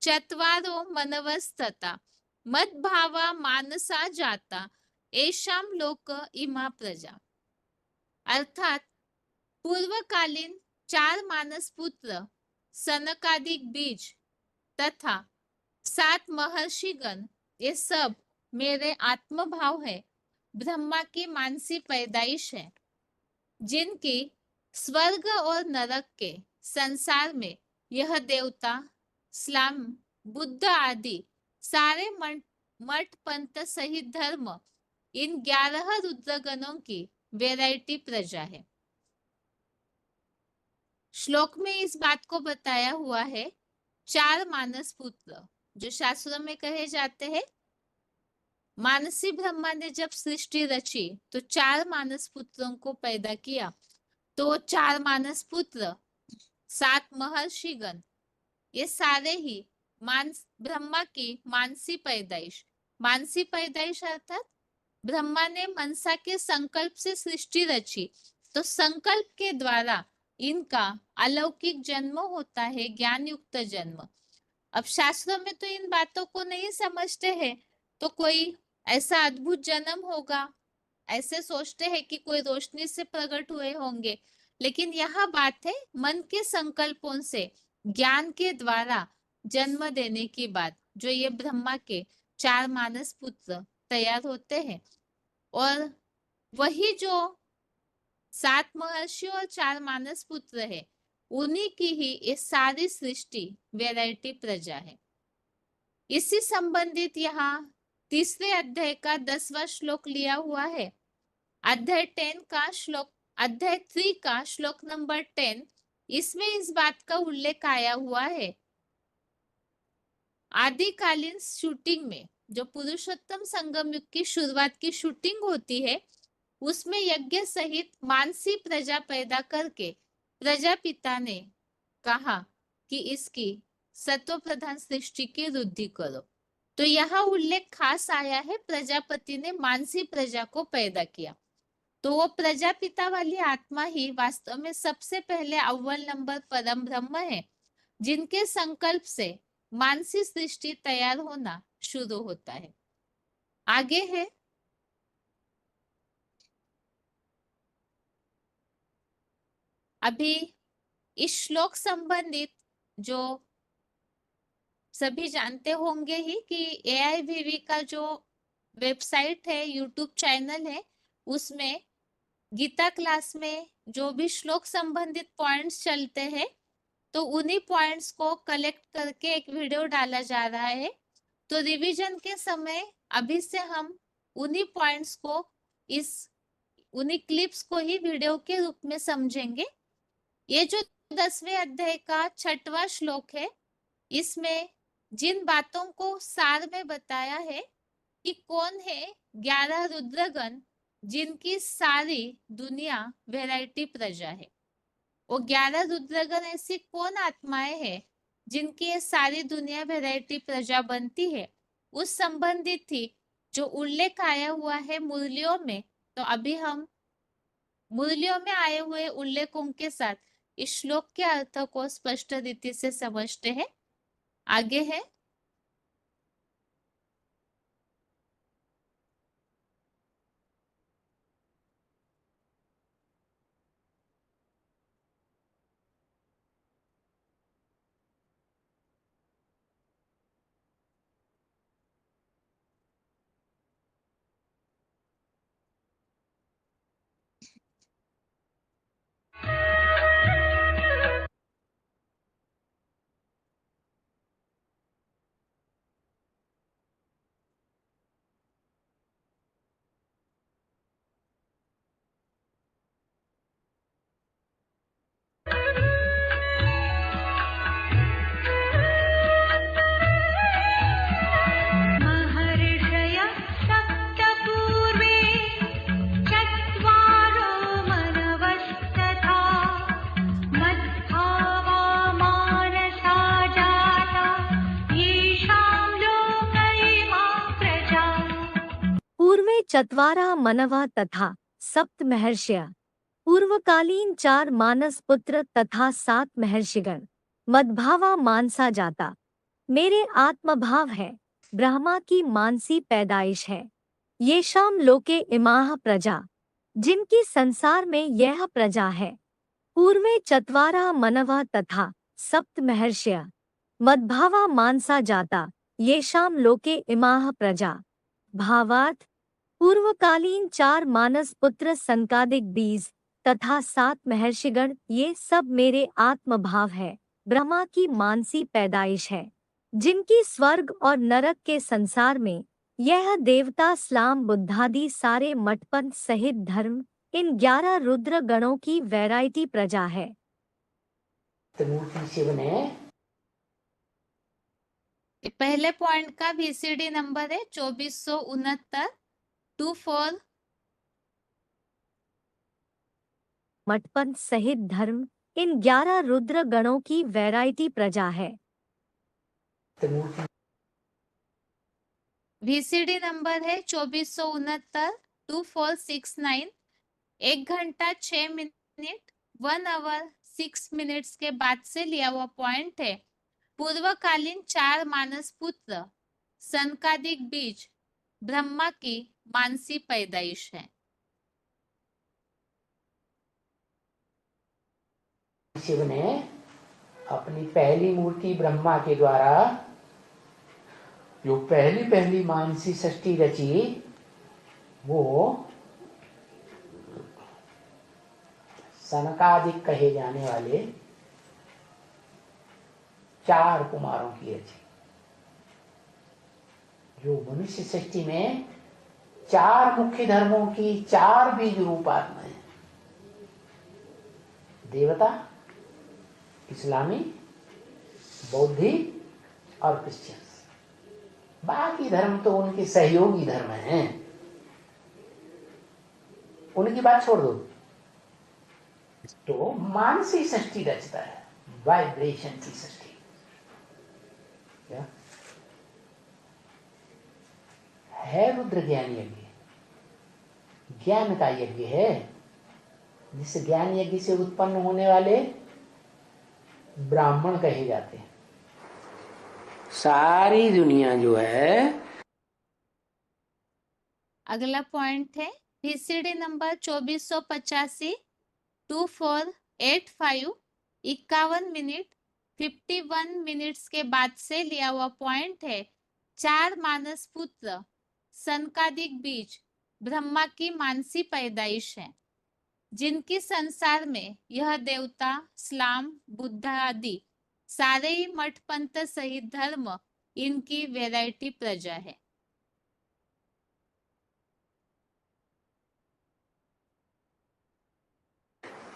चत्वारो मनवस्तता मद्भावा मानसा जाता एषाम लोक इमा प्रजा। अर्थात पूर्वकालीन 4 मानस पुत्र सनकादिक बीज तथा 7 महर्षिगण, ये सब मेरे आत्मभाव है, ब्रह्मा की मानसी पैदाइश है, जिनकी स्वर्ग और नरक के संसार में यह देवता, इस्लाम, बुद्ध आदि सारे मठ पंथ सहित धर्म, इन 11 रुद्रगणों की वैरायटी प्रजा है। श्लोक में इस बात को बताया हुआ है, 4 मानस पुत्र जो शास्त्रों में कहे जाते हैं। मानसी ब्रह्मा ने जब सृष्टि रची तो 4 मानस पुत्रों को पैदा किया। तो 4 मानस पुत्र, 7 महर्षिगण, ये सारे ही ब्रह्मा की मानसी पैदाइश। मानसी पैदाइश अर्थात ब्रह्मा ने मनसा के संकल्प से सृष्टि रची, तो संकल्प के द्वारा इनका अलौकिक जन्म होता है, ज्ञान युक्त जन्म। अब शास्त्रों में तो इन बातों को नहीं समझते हैं, तो कोई ऐसा अद्भुत जन्म होगा, ऐसे सोचते हैं कि कोई रोशनी से प्रकट हुए होंगे। लेकिन यह बात है मन के संकल्पों से ज्ञान के द्वारा जन्म देने की बात, जो ये ब्रह्मा के 4 मानस पुत्र तैयार होते हैं। और वही जो 7 महर्षि और 4 मानस पुत्र है, उन्हीं की ही ये सारी सृष्टि वैरायटी प्रजा है। इसी संबंधित यहाँ तीसरे अध्याय का 10वां श्लोक लिया हुआ है। अध्याय 3 का श्लोक नंबर 10, इसमें इस बात का उल्लेख आया हुआ है। आदिकालीन शूटिंग में जो पुरुषोत्तम संगम युग की शुरुआत की शूटिंग होती है, उसमें यज्ञ सहित मानसी प्रजा पैदा करके प्रजापिता ने कहा कि इसकी सत्व प्रधान सृष्टि की वृद्धि करो। तो यहाँ उल्लेख खास आया है, प्रजापति ने मानसी प्रजा को पैदा किया। तो वो प्रजापिता वाली आत्मा ही वास्तव में सबसे पहले अव्वल नंबर परम ब्रह्म है, जिनके संकल्प से मानसी सृष्टि तैयार होना शुरू होता है। आगे है अभी इस श्लोक संबंधित जो सभी जानते होंगे ही कि AIVV का जो वेबसाइट है, यूट्यूब चैनल है, उसमें गीता क्लास में जो भी श्लोक संबंधित पॉइंट्स चलते हैं, तो उन्हीं पॉइंट्स को कलेक्ट करके एक वीडियो डाला जा रहा है। तो रिवीजन के समय अभी से हम उन्हीं पॉइंट्स को, उन्हीं क्लिप्स को ही वीडियो के रूप में समझेंगे। ये जो 10वें अध्याय का 6वां श्लोक है, इसमें जिन बातों को सार में बताया है कि कौन है 11 रुद्रगण जिनकी सारी दुनिया वैरायटी प्रजा है, वो 11 रुद्रगण ऐसी कौन आत्माएं हैं जिनकी ये सारी दुनिया वैरायटी प्रजा बनती है, उस संबंधित ही जो उल्लेख आया हुआ है मुरलियों में। तो अभी हम मुरलियों में आए हुए उल्लेखों के साथ इस श्लोक के अर्थ को स्पष्ट रीति से समझते हैं। आगे है महर्षयः सप्त पूर्वे चत्वारो मनवस्तथा मद्भावा मानसा जाता येषां लोक इमा प्रजा। पूर्वे चत्वारा मनवा तथा सप्त महर्षय, पूर्वकालीन 4 मानस पुत्र तथा 7 महर्षिगण, मद्भावा मानसा जाता, मेरे आत्मभाव है, ब्रह्मा की मानसी पैदाइश है। येषाम लोके इमाह प्रजा, जिनकी संसार में यह प्रजा है। पूर्वे चत्वारा मनवा तथा सप्त महर्षय, मद्भावा मानसा जाता, येषाम लोके इमाह प्रजा। भावार्थ, पूर्वकालीन 4 मानस पुत्र संकादिक 20 तथा 7 महर्षिगण, ये सब मेरे आत्मभाव है, ब्रह्मा की मानसी पैदाइश है, जिनकी स्वर्ग और नरक के संसार में यह देवता स्लाम बुद्धादि सारे मठपंथ सहित धर्म, इन 11 रुद्र गणों की वैरायटी प्रजा है। मूर्ति शिव ने पहले पॉइंट का VCD नंबर है 2469 24। मठपंथ सहित धर्म, इन 11 रुद्र गणों की वैरायटी प्रजा है। VCD नंबर है 2469 2469। 1 घंटा 6 मिनट 1 आवर 6 मिनट्स के बाद से लिया हुआ पॉइंट है। पूर्वकालीन 4 मानस पुत्र संकादिक बीज ब्रह्मा की मानसी पैदाइश है। शिव ने अपनी पहली मूर्ति ब्रह्मा के द्वारा जो पहली मानसी सृष्टि रची, वो सनकादिक कहे जाने वाले 4 कुमारों की रची, जो मनुष्य सृष्टि में 4 मुख्य धर्मों की 4 बीज रूप आत्माएं हैं। देवता, इस्लामी, बौद्धि और क्रिश्चियन। बाकी धर्म तो उनके सहयोगी धर्म हैं, उनकी बात छोड़ दो। तो मानसिक सृष्टि रचता है, वाइब्रेशन की सृष्टि। क्या है? रुद्र ज्ञान यज्ञ, ज्ञान का यज्ञ है, जिस ज्ञान यज्ञ से उत्पन्न होने वाले ब्राह्मण कहे जाते हैं। सारी दुनिया जो है। अगला पॉइंट है VCD नंबर 2485 2485 51 मिनट 51 मिनट्स के बाद से लिया हुआ पॉइंट है। 4 मानस पुत्र सनकादिक बीज ब्रह्मा की मानसी पैदाइश है, जिनकी संसार में यह देवता, इस्लाम, बुद्ध आदि सारे ही मठ पंथ सहित धर्म, इनकी वैरायटी प्रजा है।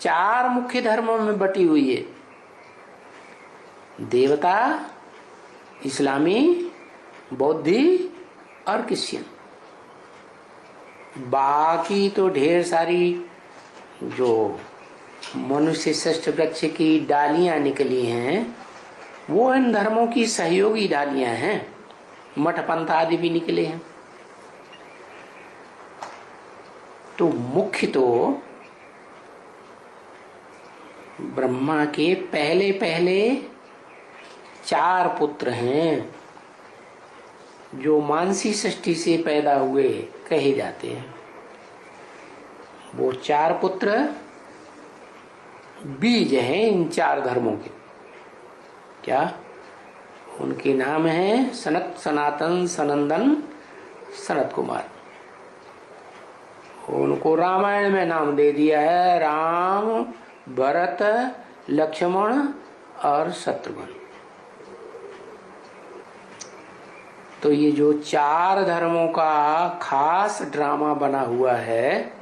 चार मुख्य धर्मों में बटी हुई है, देवता, इस्लामी, बौद्धि और क्रिश्चियन। बाकी तो ढेर सारी जो मनुष्य श्रेष्ठ वृक्ष की डालियां निकली हैं, वो इन धर्मों की सहयोगी डालियां हैं। मठ पंथ आदि भी निकले हैं। तो मुख्य तो ब्रह्मा के पहले पहले 4 पुत्र हैं, जो मानसी सृष्टि से पैदा हुए कहे जाते हैं। वो 4 पुत्र बीज हैं इन 4 धर्मों के। क्या उनके नाम हैं? सनत, सनातन, सनंदन, सनत कुमार। उनको रामायण में नाम दे दिया है राम, भरत, लक्ष्मण और शत्रुघ्न। तो ये जो 4 धर्मों का खास ड्रामा बना हुआ है,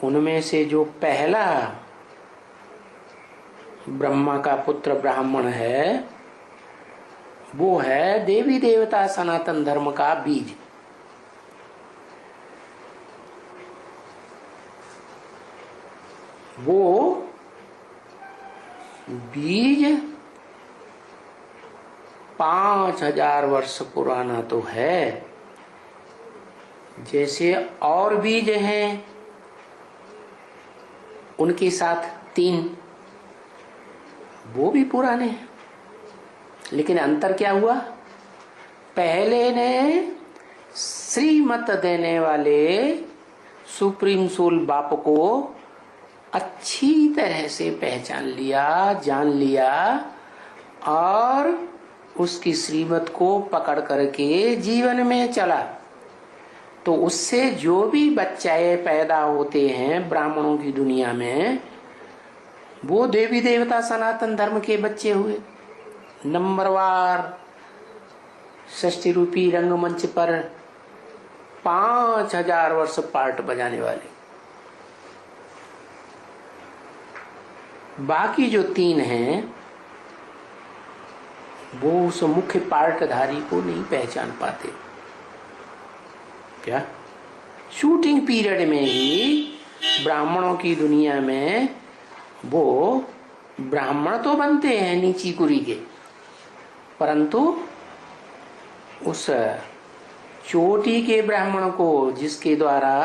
उनमें से जो पहला ब्रह्मा का पुत्र ब्राह्मण है, वो है देवी देवता सनातन धर्म का बीज। वो बीज 5000 वर्ष पुराना तो है, जैसे और बीज हैं उनके साथ 3 वो भी पुराने हैं। लेकिन अंतर क्या हुआ? पहले ने श्रीमत देने वाले सुप्रीम सोल बाप को अच्छी तरह से पहचान लिया, जान लिया और उसकी श्रीमत को पकड़ करके जीवन में चला। तो उससे जो भी बच्चे पैदा होते हैं ब्राह्मणों की दुनिया में, वो देवी देवता सनातन धर्म के बच्चे हुए। नंबरवार षष्ठी रूपी रंगमंच पर 5000 वर्ष पार्ट बजाने वाले। बाकी जो 3 हैं, वो उस मुख्य पार्टधारी को नहीं पहचान पाते। क्या शूटिंग पीरियड में ही ब्राह्मणों की दुनिया में वो ब्राह्मण तो बनते हैं नीची कुरी के, परंतु उस चोटी के ब्राह्मण को, जिसके द्वारा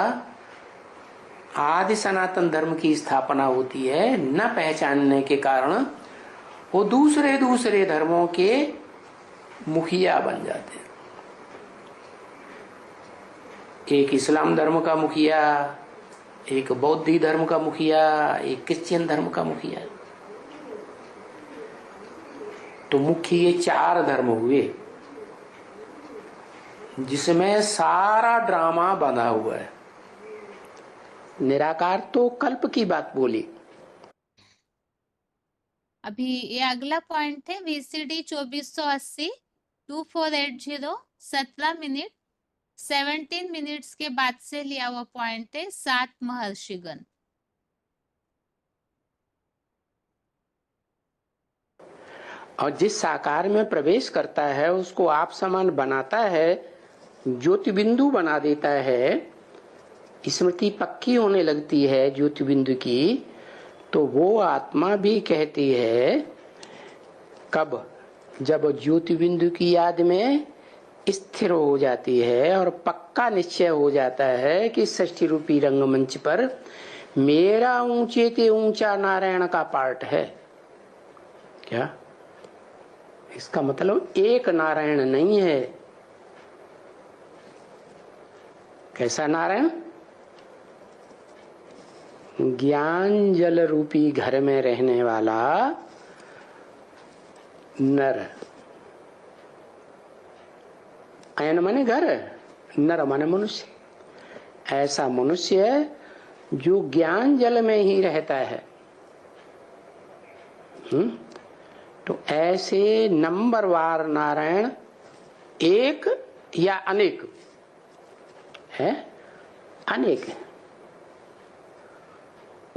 आदि सनातन धर्म की स्थापना होती है, न पहचानने के कारण वो दूसरे धर्मों के मुखिया बन जाते हैं। एक इस्लाम धर्म का मुखिया, एक बौद्ध धर्म का मुखिया, एक क्रिश्चियन धर्म का मुखिया। तो मुख्य ये 4 धर्म हुए, जिसमें सारा ड्रामा बना हुआ है। निराकार तो कल्प की बात बोली। अभी ये अगला पॉइंट है VCD 2480 2480 17 मिनट 17 मिनट्स के बाद से लिया हुआ पॉइंट है 7 महर्षिगण। और जिस साकार में प्रवेश करता है उसको आप समान बनाता है, ज्योति बिंदु बना देता है, स्मृति पक्की होने लगती है ज्योति बिंदु की, तो वो आत्मा भी कहती है कब, जब ज्योति बिंदु की याद में स्थिर हो जाती है और पक्का निश्चय हो जाता है कि षष्ठी रूपी रंगमंच पर मेरा ऊंचे ते ऊंचा नारायण का पार्ट है। क्या इसका मतलब एक नारायण नहीं है। कैसा नारायण? ज्ञान जल रूपी घर में रहने वाला नर। अयन माने घर, नर माने मनुष्य। ऐसा मनुष्य जो ज्ञान जल में ही रहता है। तो ऐसे नंबरवार नारायण एक या अनेक है? अनेक है।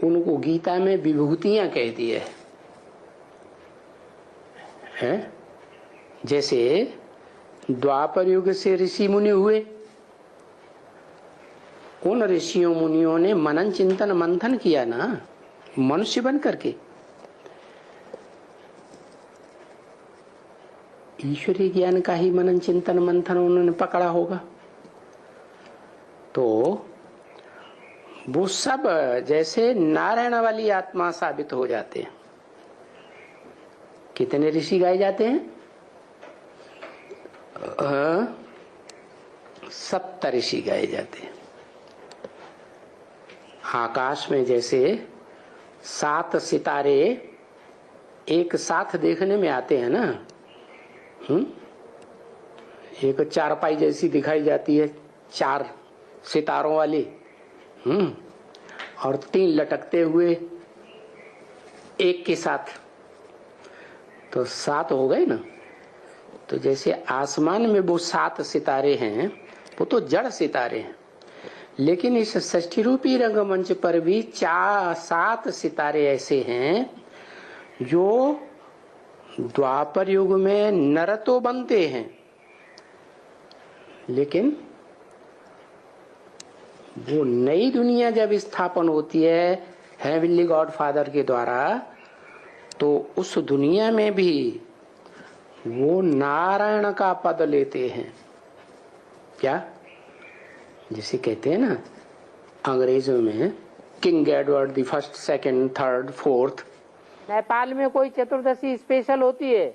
उनको गीता में विभूतियां कहती है? जैसे द्वापर युग से ऋषि मुनि हुए, उन ऋषियों मुनियों ने मनन चिंतन मंथन किया ना, मनुष्य बन करके। ईश्वरीय ज्ञान का ही मनन चिंतन मंथन उन्होंने पकड़ा होगा। तो वो सब जैसे नारायण वाली आत्मा साबित हो जाते हैं। कितने ऋषि गाए जाते हैं? 70 ऋषि गाए जाते हैं। आकाश में जैसे 7 सितारे एक साथ देखने में आते हैं ना, एक चारपाई जैसी दिखाई जाती है 4 सितारों वाली, और 3 लटकते हुए एक के साथ, तो 7 हो गए ना। तो जैसे आसमान में वो 7 सितारे हैं, वो तो जड़ सितारे हैं, लेकिन इस षष्ठी रूपी रंगमंच पर भी 7 सितारे ऐसे हैं जो द्वापर युग में नर तो बनते हैं, लेकिन वो नई दुनिया जब स्थापन होती है हेवनली गॉड फादर के द्वारा, तो उस दुनिया में भी वो नारायण का पद लेते हैं। क्या? जिसे कहते हैं ना अंग्रेजों में king Edward the first, second, third, fourth. Nepal में कोई चतुर्दशी स्पेशल होती है?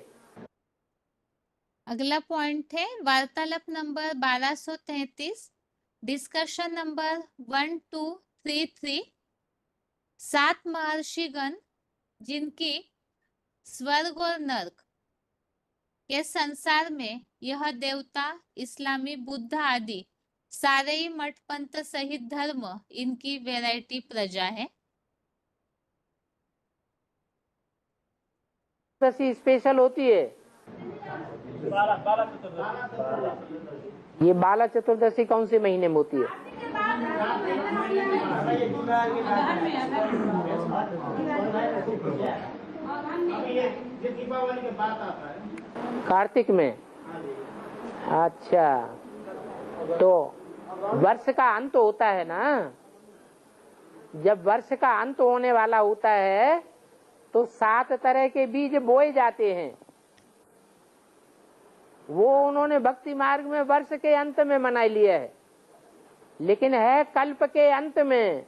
अगला पॉइंट है वार्तालाप नंबर 1233 डिस्कशन नंबर 1233 7 महर्षिगण जिनकी स्वर्ग और नरक के संसार में यह देवता, इस्लामी, बुद्ध आदि सारे ही मठ पंथ सहित धर्म, इनकी वैरायटी प्रजा है। स्पेशल होती है ये बाला चतुर्दशी कौन से महीने में होती है? कार्तिक में। अच्छा, तो वर्ष का अंत होता है ना, जब वर्ष का अंत होने वाला होता है तो 7 तरह के बीज बोए जाते हैं। वो उन्होंने भक्ति मार्ग में वर्ष के अंत में मना लिया है, लेकिन है कल्प के अंत में।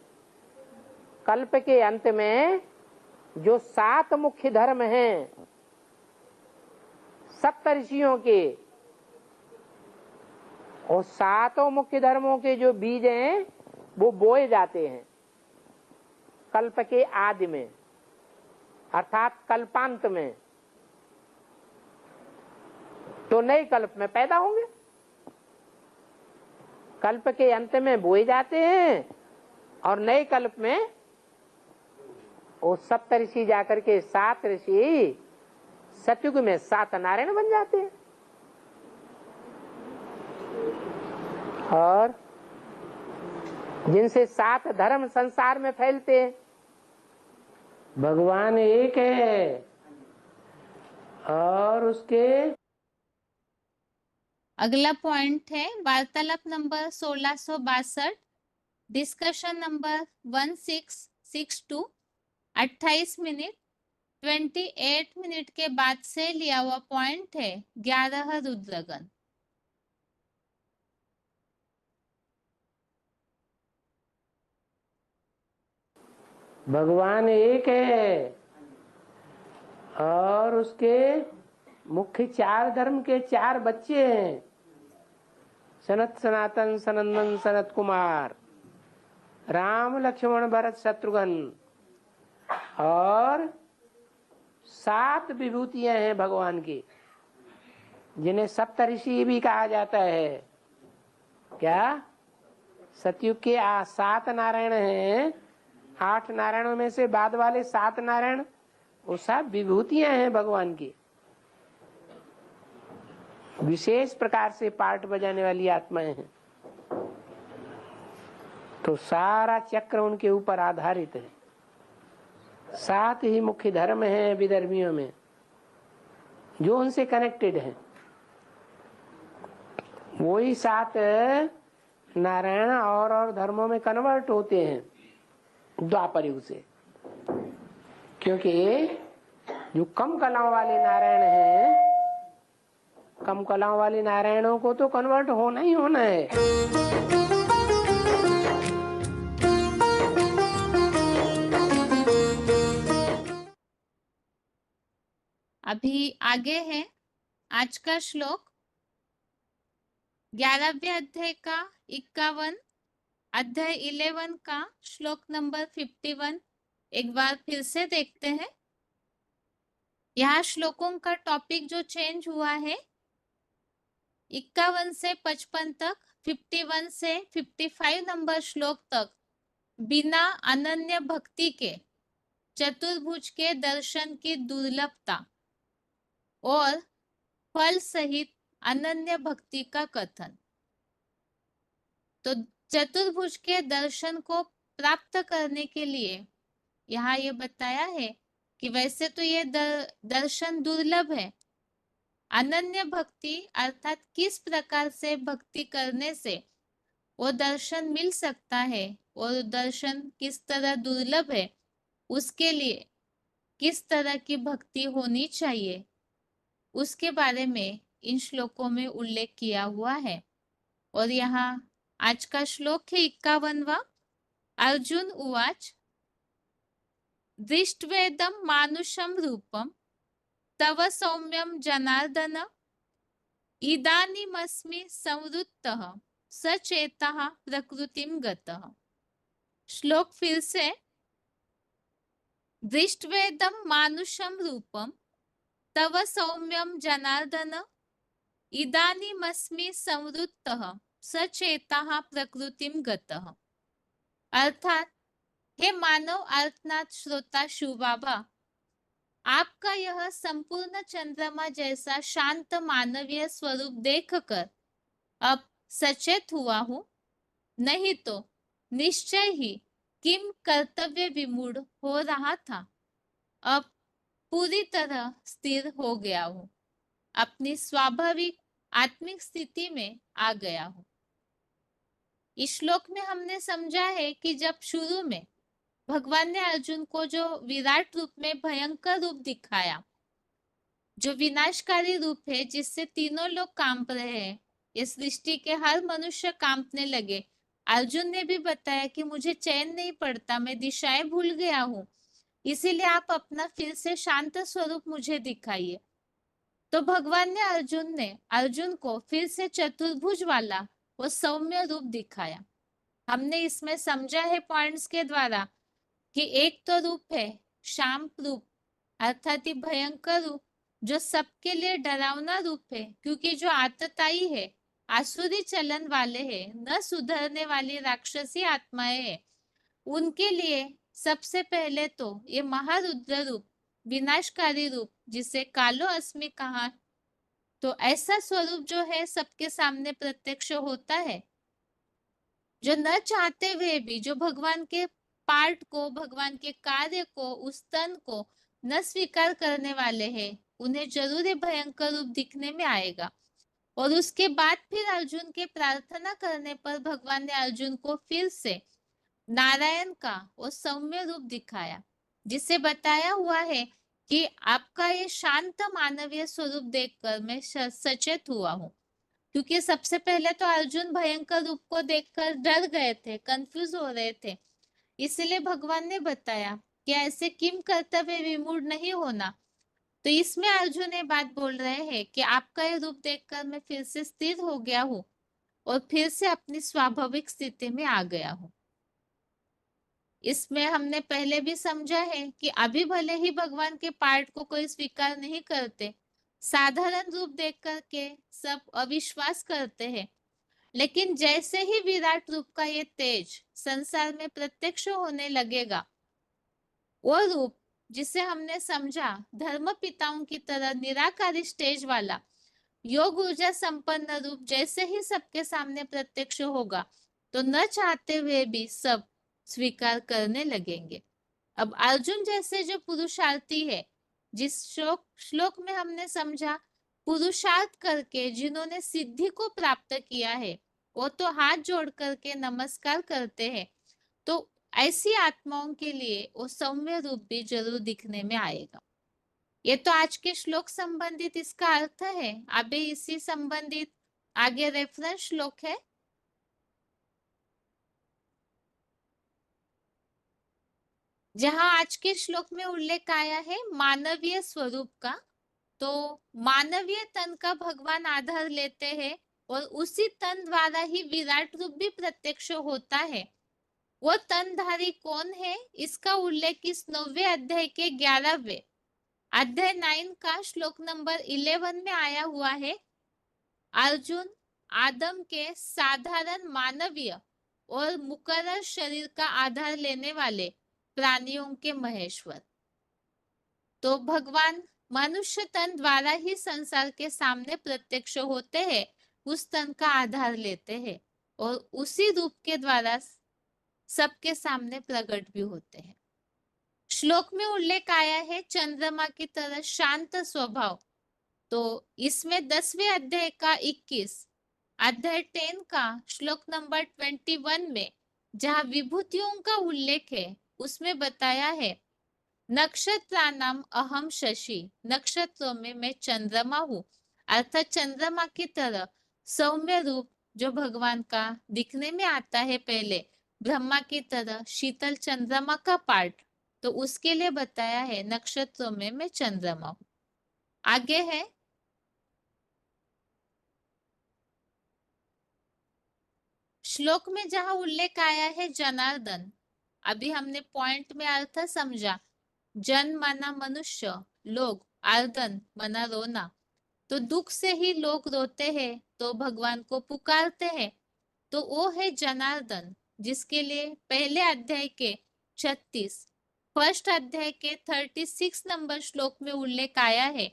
कल्प के अंत में जो 7 मुख्य धर्म हैं 70 ऋषियों के, और 7 मुख्य धर्मों के जो बीज हैं वो बोए जाते हैं कल्प के आदि में, अर्थात कल्पांत में। तो नए कल्प में पैदा होंगे। कल्प के अंत में बोए जाते हैं और नए कल्प में वो सप्त ऋषि जाकर के 7 ऋषि सतयुग में 7 नारायण बन जाते हैं। और जिनसे 7 धर्म संसार में फैलते हैं। भगवान एक है और उसके अगला पॉइंट है वार्तालाप number 1662, discussion number 1662, 28 minute 28 minute के बाद से लिया हुआ पॉइंट है 11 रुद्रगण। भगवान एक है और उसके मुख्य 4 धर्म के 4 बच्चे हैं, सनत सनातन सनंदन सनत कुमार, राम लक्ष्मण भरत शत्रुघ्न, और 7 विभूतियां हैं भगवान की, जिन्हें सप्तऋषि भी कहा जाता है। क्या? सतयुग के 7 नारायण हैं, 8 नारायणों में से बाद वाले 7 नारायण वो सब विभूतियां हैं भगवान की, विशेष प्रकार से पार्ट बजाने वाली आत्माएं हैं। तो सारा चक्र उनके ऊपर आधारित है। 7 ही मुख्य धर्म हैं विदर्भियों में जो उनसे कनेक्टेड हैं। वही 7 नारायण और धर्मों में कन्वर्ट होते हैं द्वापर युग से, क्योंकि जो कम कलाओं वाले नारायण हैं, कम कलाओं वाले नारायणों को तो कन्वर्ट होना ही होना है। अभी आगे है आज का श्लोक 11वें अध्याय का 51, अध्याय 11 का श्लोक नंबर 51। एक बार फिर से देखते हैं। यहाँ श्लोकों का टॉपिक जो चेंज हुआ है 51 से 55 तक, 51 से 55 नंबर श्लोक तक बिना अनन्य भक्ति के चतुर्भुज के दर्शन की दुर्लभता और फल सहित अनन्य भक्ति का कथन। तो चतुर्भुज के दर्शन को प्राप्त करने के लिए यहाँ ये बताया है कि वैसे तो ये दर्शन दुर्लभ है। अनन्य भक्ति अर्थात किस प्रकार से भक्ति करने से वो दर्शन मिल सकता है और दर्शन किस तरह दुर्लभ है, उसके लिए किस तरह की भक्ति होनी चाहिए, उसके बारे में इन श्लोकों में उल्लेख किया हुआ है। और यहाँ आज का श्लोक है 51वां। अर्जुन उवाच दृष्ट्वेदं मानुषं रूपं तव सौम्यं जनार्दन इदानीमस्मि संवृत्तः सचेतः प्रकृतिं गतः। श्लोक फिर से। दृष्ट्वेदं मानुषं रूपं तव सौम्यं जनार्दन इदानीमस्मि संवृत्तः सचेतः प्रकृतिं गतः। अर्थात हे मानव अर्थनाथ श्रोता शिव बाबा, आपका यह संपूर्ण चंद्रमा जैसा शांत मानवीय स्वरूप देखकर अब सचेत हुआ हूँ, नहीं तो निश्चय ही किम कर्तव्य विमूढ़ हो रहा था, अब पूरी तरह स्थिर हो गया हूँ, अपनी स्वाभाविक आत्मिक स्थिति में आ गया हूँ। इस श्लोक में हमने समझा है कि जब शुरू में भगवान ने अर्जुन को जो विराट रूप में भयंकर रूप दिखाया, जो विनाशकारी रूप है जिससे तीनों लोग कांप रहे हैं, इस सृष्टि के हर मनुष्य कांपने लगे। अर्जुन ने भी बताया कि मुझे चैन नहीं पड़ता, मैं दिशाएं भूल गया हूँ, इसीलिए आप अपना फिर से शांत स्वरूप मुझे दिखाइए। तो भगवान ने अर्जुन को फिर से चतुर्भुज वाला वो सौम्य रूप दिखाया। हमने इसमें समझा है पॉइंट्स के द्वारा कि एक तो रूप है शांत रूप, अर्थात भयंकर रूप जो सबके लिए डरावना रूप है, क्योंकि जो आतताई है, आसुरी चलन वाले हैं, न सुधरने वाली राक्षसी आत्माएं हैं, उनके लिए सबसे पहले तो ये महारुद्र रूप, विनाशकारी रूप, जिसे कालो अस्मि कहा, तो ऐसा स्वरूप जो है सबके सामने प्रत्यक्ष होता है, जो न चाहते हुए भी, जो भगवान के पार्ट को, भगवान के कार्य को, उस तन को न स्वीकार करने वाले हैं, उन्हें जरूर ये भयंकर रूप दिखने में आएगा। और उसके बाद फिर अर्जुन के प्रार्थना करने पर भगवान ने अर्जुन को फिर से नारायण का वो सौम्य रूप दिखाया, जिसे बताया हुआ है कि आपका ये शांत मानवीय स्वरूप देखकर मैं सचेत हुआ हूँ। क्योंकि सबसे पहले तो अर्जुन भयंकर रूप को देखकर डर गए थे, कंफ्यूज हो रहे थे, इसलिए भगवान ने बताया कि ऐसे किम कर्तव्य विमूढ़ नहीं होना। तो इसमें अर्जुन ये बात बोल रहे हैं कि आपका ये रूप देखकर मैं फिर से स्थिर हो गया हूँ और फिर से अपनी स्वाभाविक स्थिति में आ गया हूँ। इसमें हमने पहले भी समझा है कि अभी भले ही भगवान के पार्ट को कोई स्वीकार नहीं करते, साधारण रूप देख करके सब अविश्वास करते हैं, लेकिन जैसे ही विराट रूप का ये तेज संसार में प्रत्यक्ष होने लगेगा, वो रूप जिसे हमने समझा धर्म पिताओं की तरह निराकारी स्टेज वाला योग ऊर्जा संपन्न रूप जैसे ही सबके सामने प्रत्यक्ष होगा, तो न चाहते हुए भी सब स्वीकार करने लगेंगे। अब अर्जुन जैसे जो पुरुषार्थी है, जिस श्लोक में हमने समझा पुरुषार्थ करके जिन्होंने सिद्धि को प्राप्त किया है, वो तो हाथ जोड़ करके नमस्कार करते हैं। तो ऐसी आत्माओं के लिए वो सौम्य रूप भी जरूर दिखने में आएगा। ये तो आज के श्लोक संबंधित इसका अर्थ है। अभी इसी संबंधित आगे रेफरेंस श्लोक है, जहां आज के श्लोक में उल्लेख आया है मानवीय स्वरूप का। तो मानवीय तन का भगवान आधार लेते हैं और उसी तन द्वारा ही विराट रूप भी प्रत्यक्ष होता है। वो तनधारी कौन है, इसका उल्लेख इस 9वें अध्याय के 11वें अध्याय 9 का श्लोक नंबर 11 में आया हुआ है। अर्जुन आदम के साधारण मानवीय और मुकर्रर शरीर का आधार लेने वाले प्राणियों के महेश्वर। तो भगवान मनुष्य तन द्वारा ही संसार के सामने प्रत्यक्ष होते हैं, उस तन का आधार लेते हैं और उसी रूप के द्वारा सबके सामने प्रकट भी होते हैं। श्लोक में उल्लेख आया है चंद्रमा की तरह शांत स्वभाव। तो इसमें 10वें अध्याय का 21 अध्याय 10 का श्लोक नंबर 21 में जहाँ विभूतियों का उल्लेख है, उसमें बताया है नक्षत्राणाम अहम शशि, नक्षत्रों में मैं चंद्रमा हूँ, अर्थात चंद्रमा की तरह सौम्य रूप जो भगवान का दिखने में आता है। पहले ब्रह्मा की तरह शीतल चंद्रमा का पार्ट, तो उसके लिए बताया है नक्षत्रों में मैं चंद्रमा हूँ। आगे है श्लोक में जहां उल्लेख आया है जनार्दन। अभी हमने पॉइंट में अर्थ समझा, जन माना मनुष्य, लोग, आर्दन माना रोना। तो दुख से ही लोग रोते हैं तो भगवान को पुकारते हैं, तो वो है जनार्दन, जिसके लिए पहले अध्याय के 36 फर्स्ट अध्याय के 36 नंबर श्लोक में उल्लेख आया है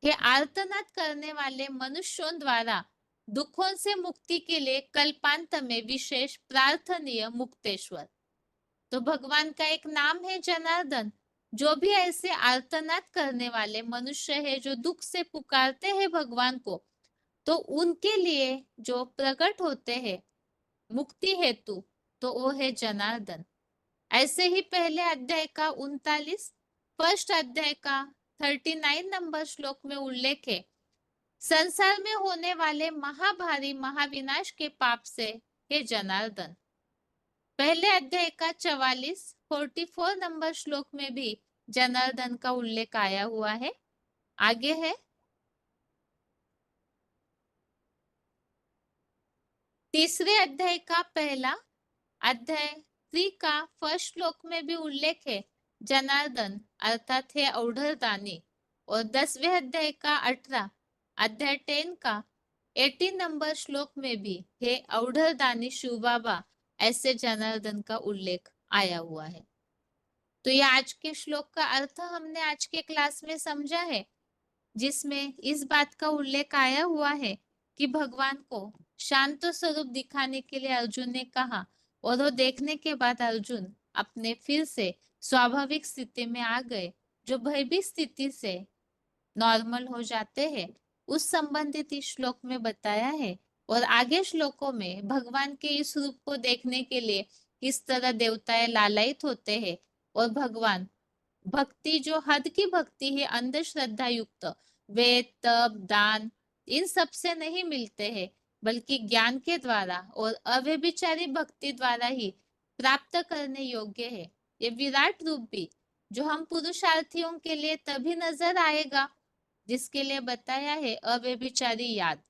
कि आर्तनाद करने वाले मनुष्यों द्वारा दुखों से मुक्ति के लिए कल्पांत में विशेष प्रार्थनीय मुक्तेश्वर। तो भगवान का एक नाम है जनार्दन। जो भी ऐसे आर्तनाद करने वाले मनुष्य है, जो दुख से पुकारते हैं भगवान को, तो उनके लिए जो प्रकट होते हैं मुक्ति हेतु, तो वो है जनार्दन। ऐसे ही पहले अध्याय का 39 फर्स्ट अध्याय का 39 नंबर श्लोक में उल्लेख है संसार में होने वाले महाभारी महाविनाश के पाप से हे जनार्दन। पहले अध्याय का 44 नंबर श्लोक में भी जनार्दन का उल्लेख आया हुआ है। आगे है तीसरे अध्याय का पहला अध्याय 3 का फर्स्ट श्लोक में भी उल्लेख है जनार्दन अर्थात है औढ़रदानी। और 10वें अध्याय का 18 अध्याय 10 का 18 नंबर श्लोक में भी हे औढ़रदानी शिव बाबा, ऐसे जनार्दन का उल्लेख आया हुआ है। तो ये आज के श्लोक का अर्थ हमने आज के क्लास में समझा है, जिसमें इस बात का उल्लेख आया हुआ है कि भगवान को शांत स्वरूप दिखाने के लिए अर्जुन ने कहा, और वो देखने के बाद अर्जुन अपने फिर से स्वाभाविक स्थिति में आ गए, जो भयभीत स्थिति से नॉर्मल हो जाते हैं। उस संबंधित इस श्लोक में बताया है। और आगे श्लोकों में भगवान के इस रूप को देखने के लिए किस तरह देवताएं लालायित होते हैं, और भगवान भक्ति जो हद की भक्ति है, अंधश्रद्धा युक्त वेद तप दान इन सब से नहीं मिलते हैं, बल्कि ज्ञान के द्वारा और अव्यभिचारी भक्ति द्वारा ही प्राप्त करने योग्य है। ये विराट रूप भी जो हम पुरुषार्थियों के लिए तभी नजर आएगा जिसके लिए बताया है अव्यभिचारी याद।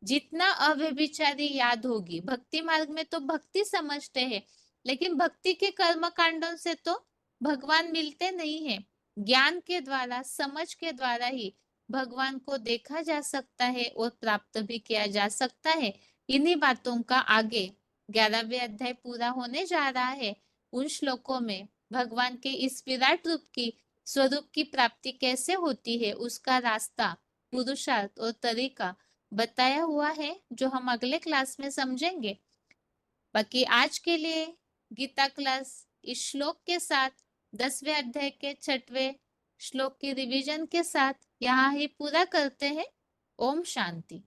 जितना अव्यभिचारी याद होगी, भक्ति मार्ग में तो भक्ति समझते हैं, लेकिन भक्ति के कर्म कांडों से तो भगवान मिलते नहीं है। ज्ञान के द्वारा समझ के द्वारा ही भगवान को देखा जा सकता है और प्राप्त भी किया जा सकता है। इन्हीं बातों का आगे 11वें अध्याय पूरा होने जा रहा है। उन श्लोकों में भगवान के इस विराट रूप की स्वरूप की प्राप्ति कैसे होती है, उसका रास्ता, पुरुषार्थ और तरीका बताया हुआ है, जो हम अगले क्लास में समझेंगे। बाकी आज के लिए गीता क्लास इस श्लोक के साथ 10वें अध्याय के 6वें श्लोक की रिवीजन के साथ यहाँ ही पूरा करते हैं। ओम शांति।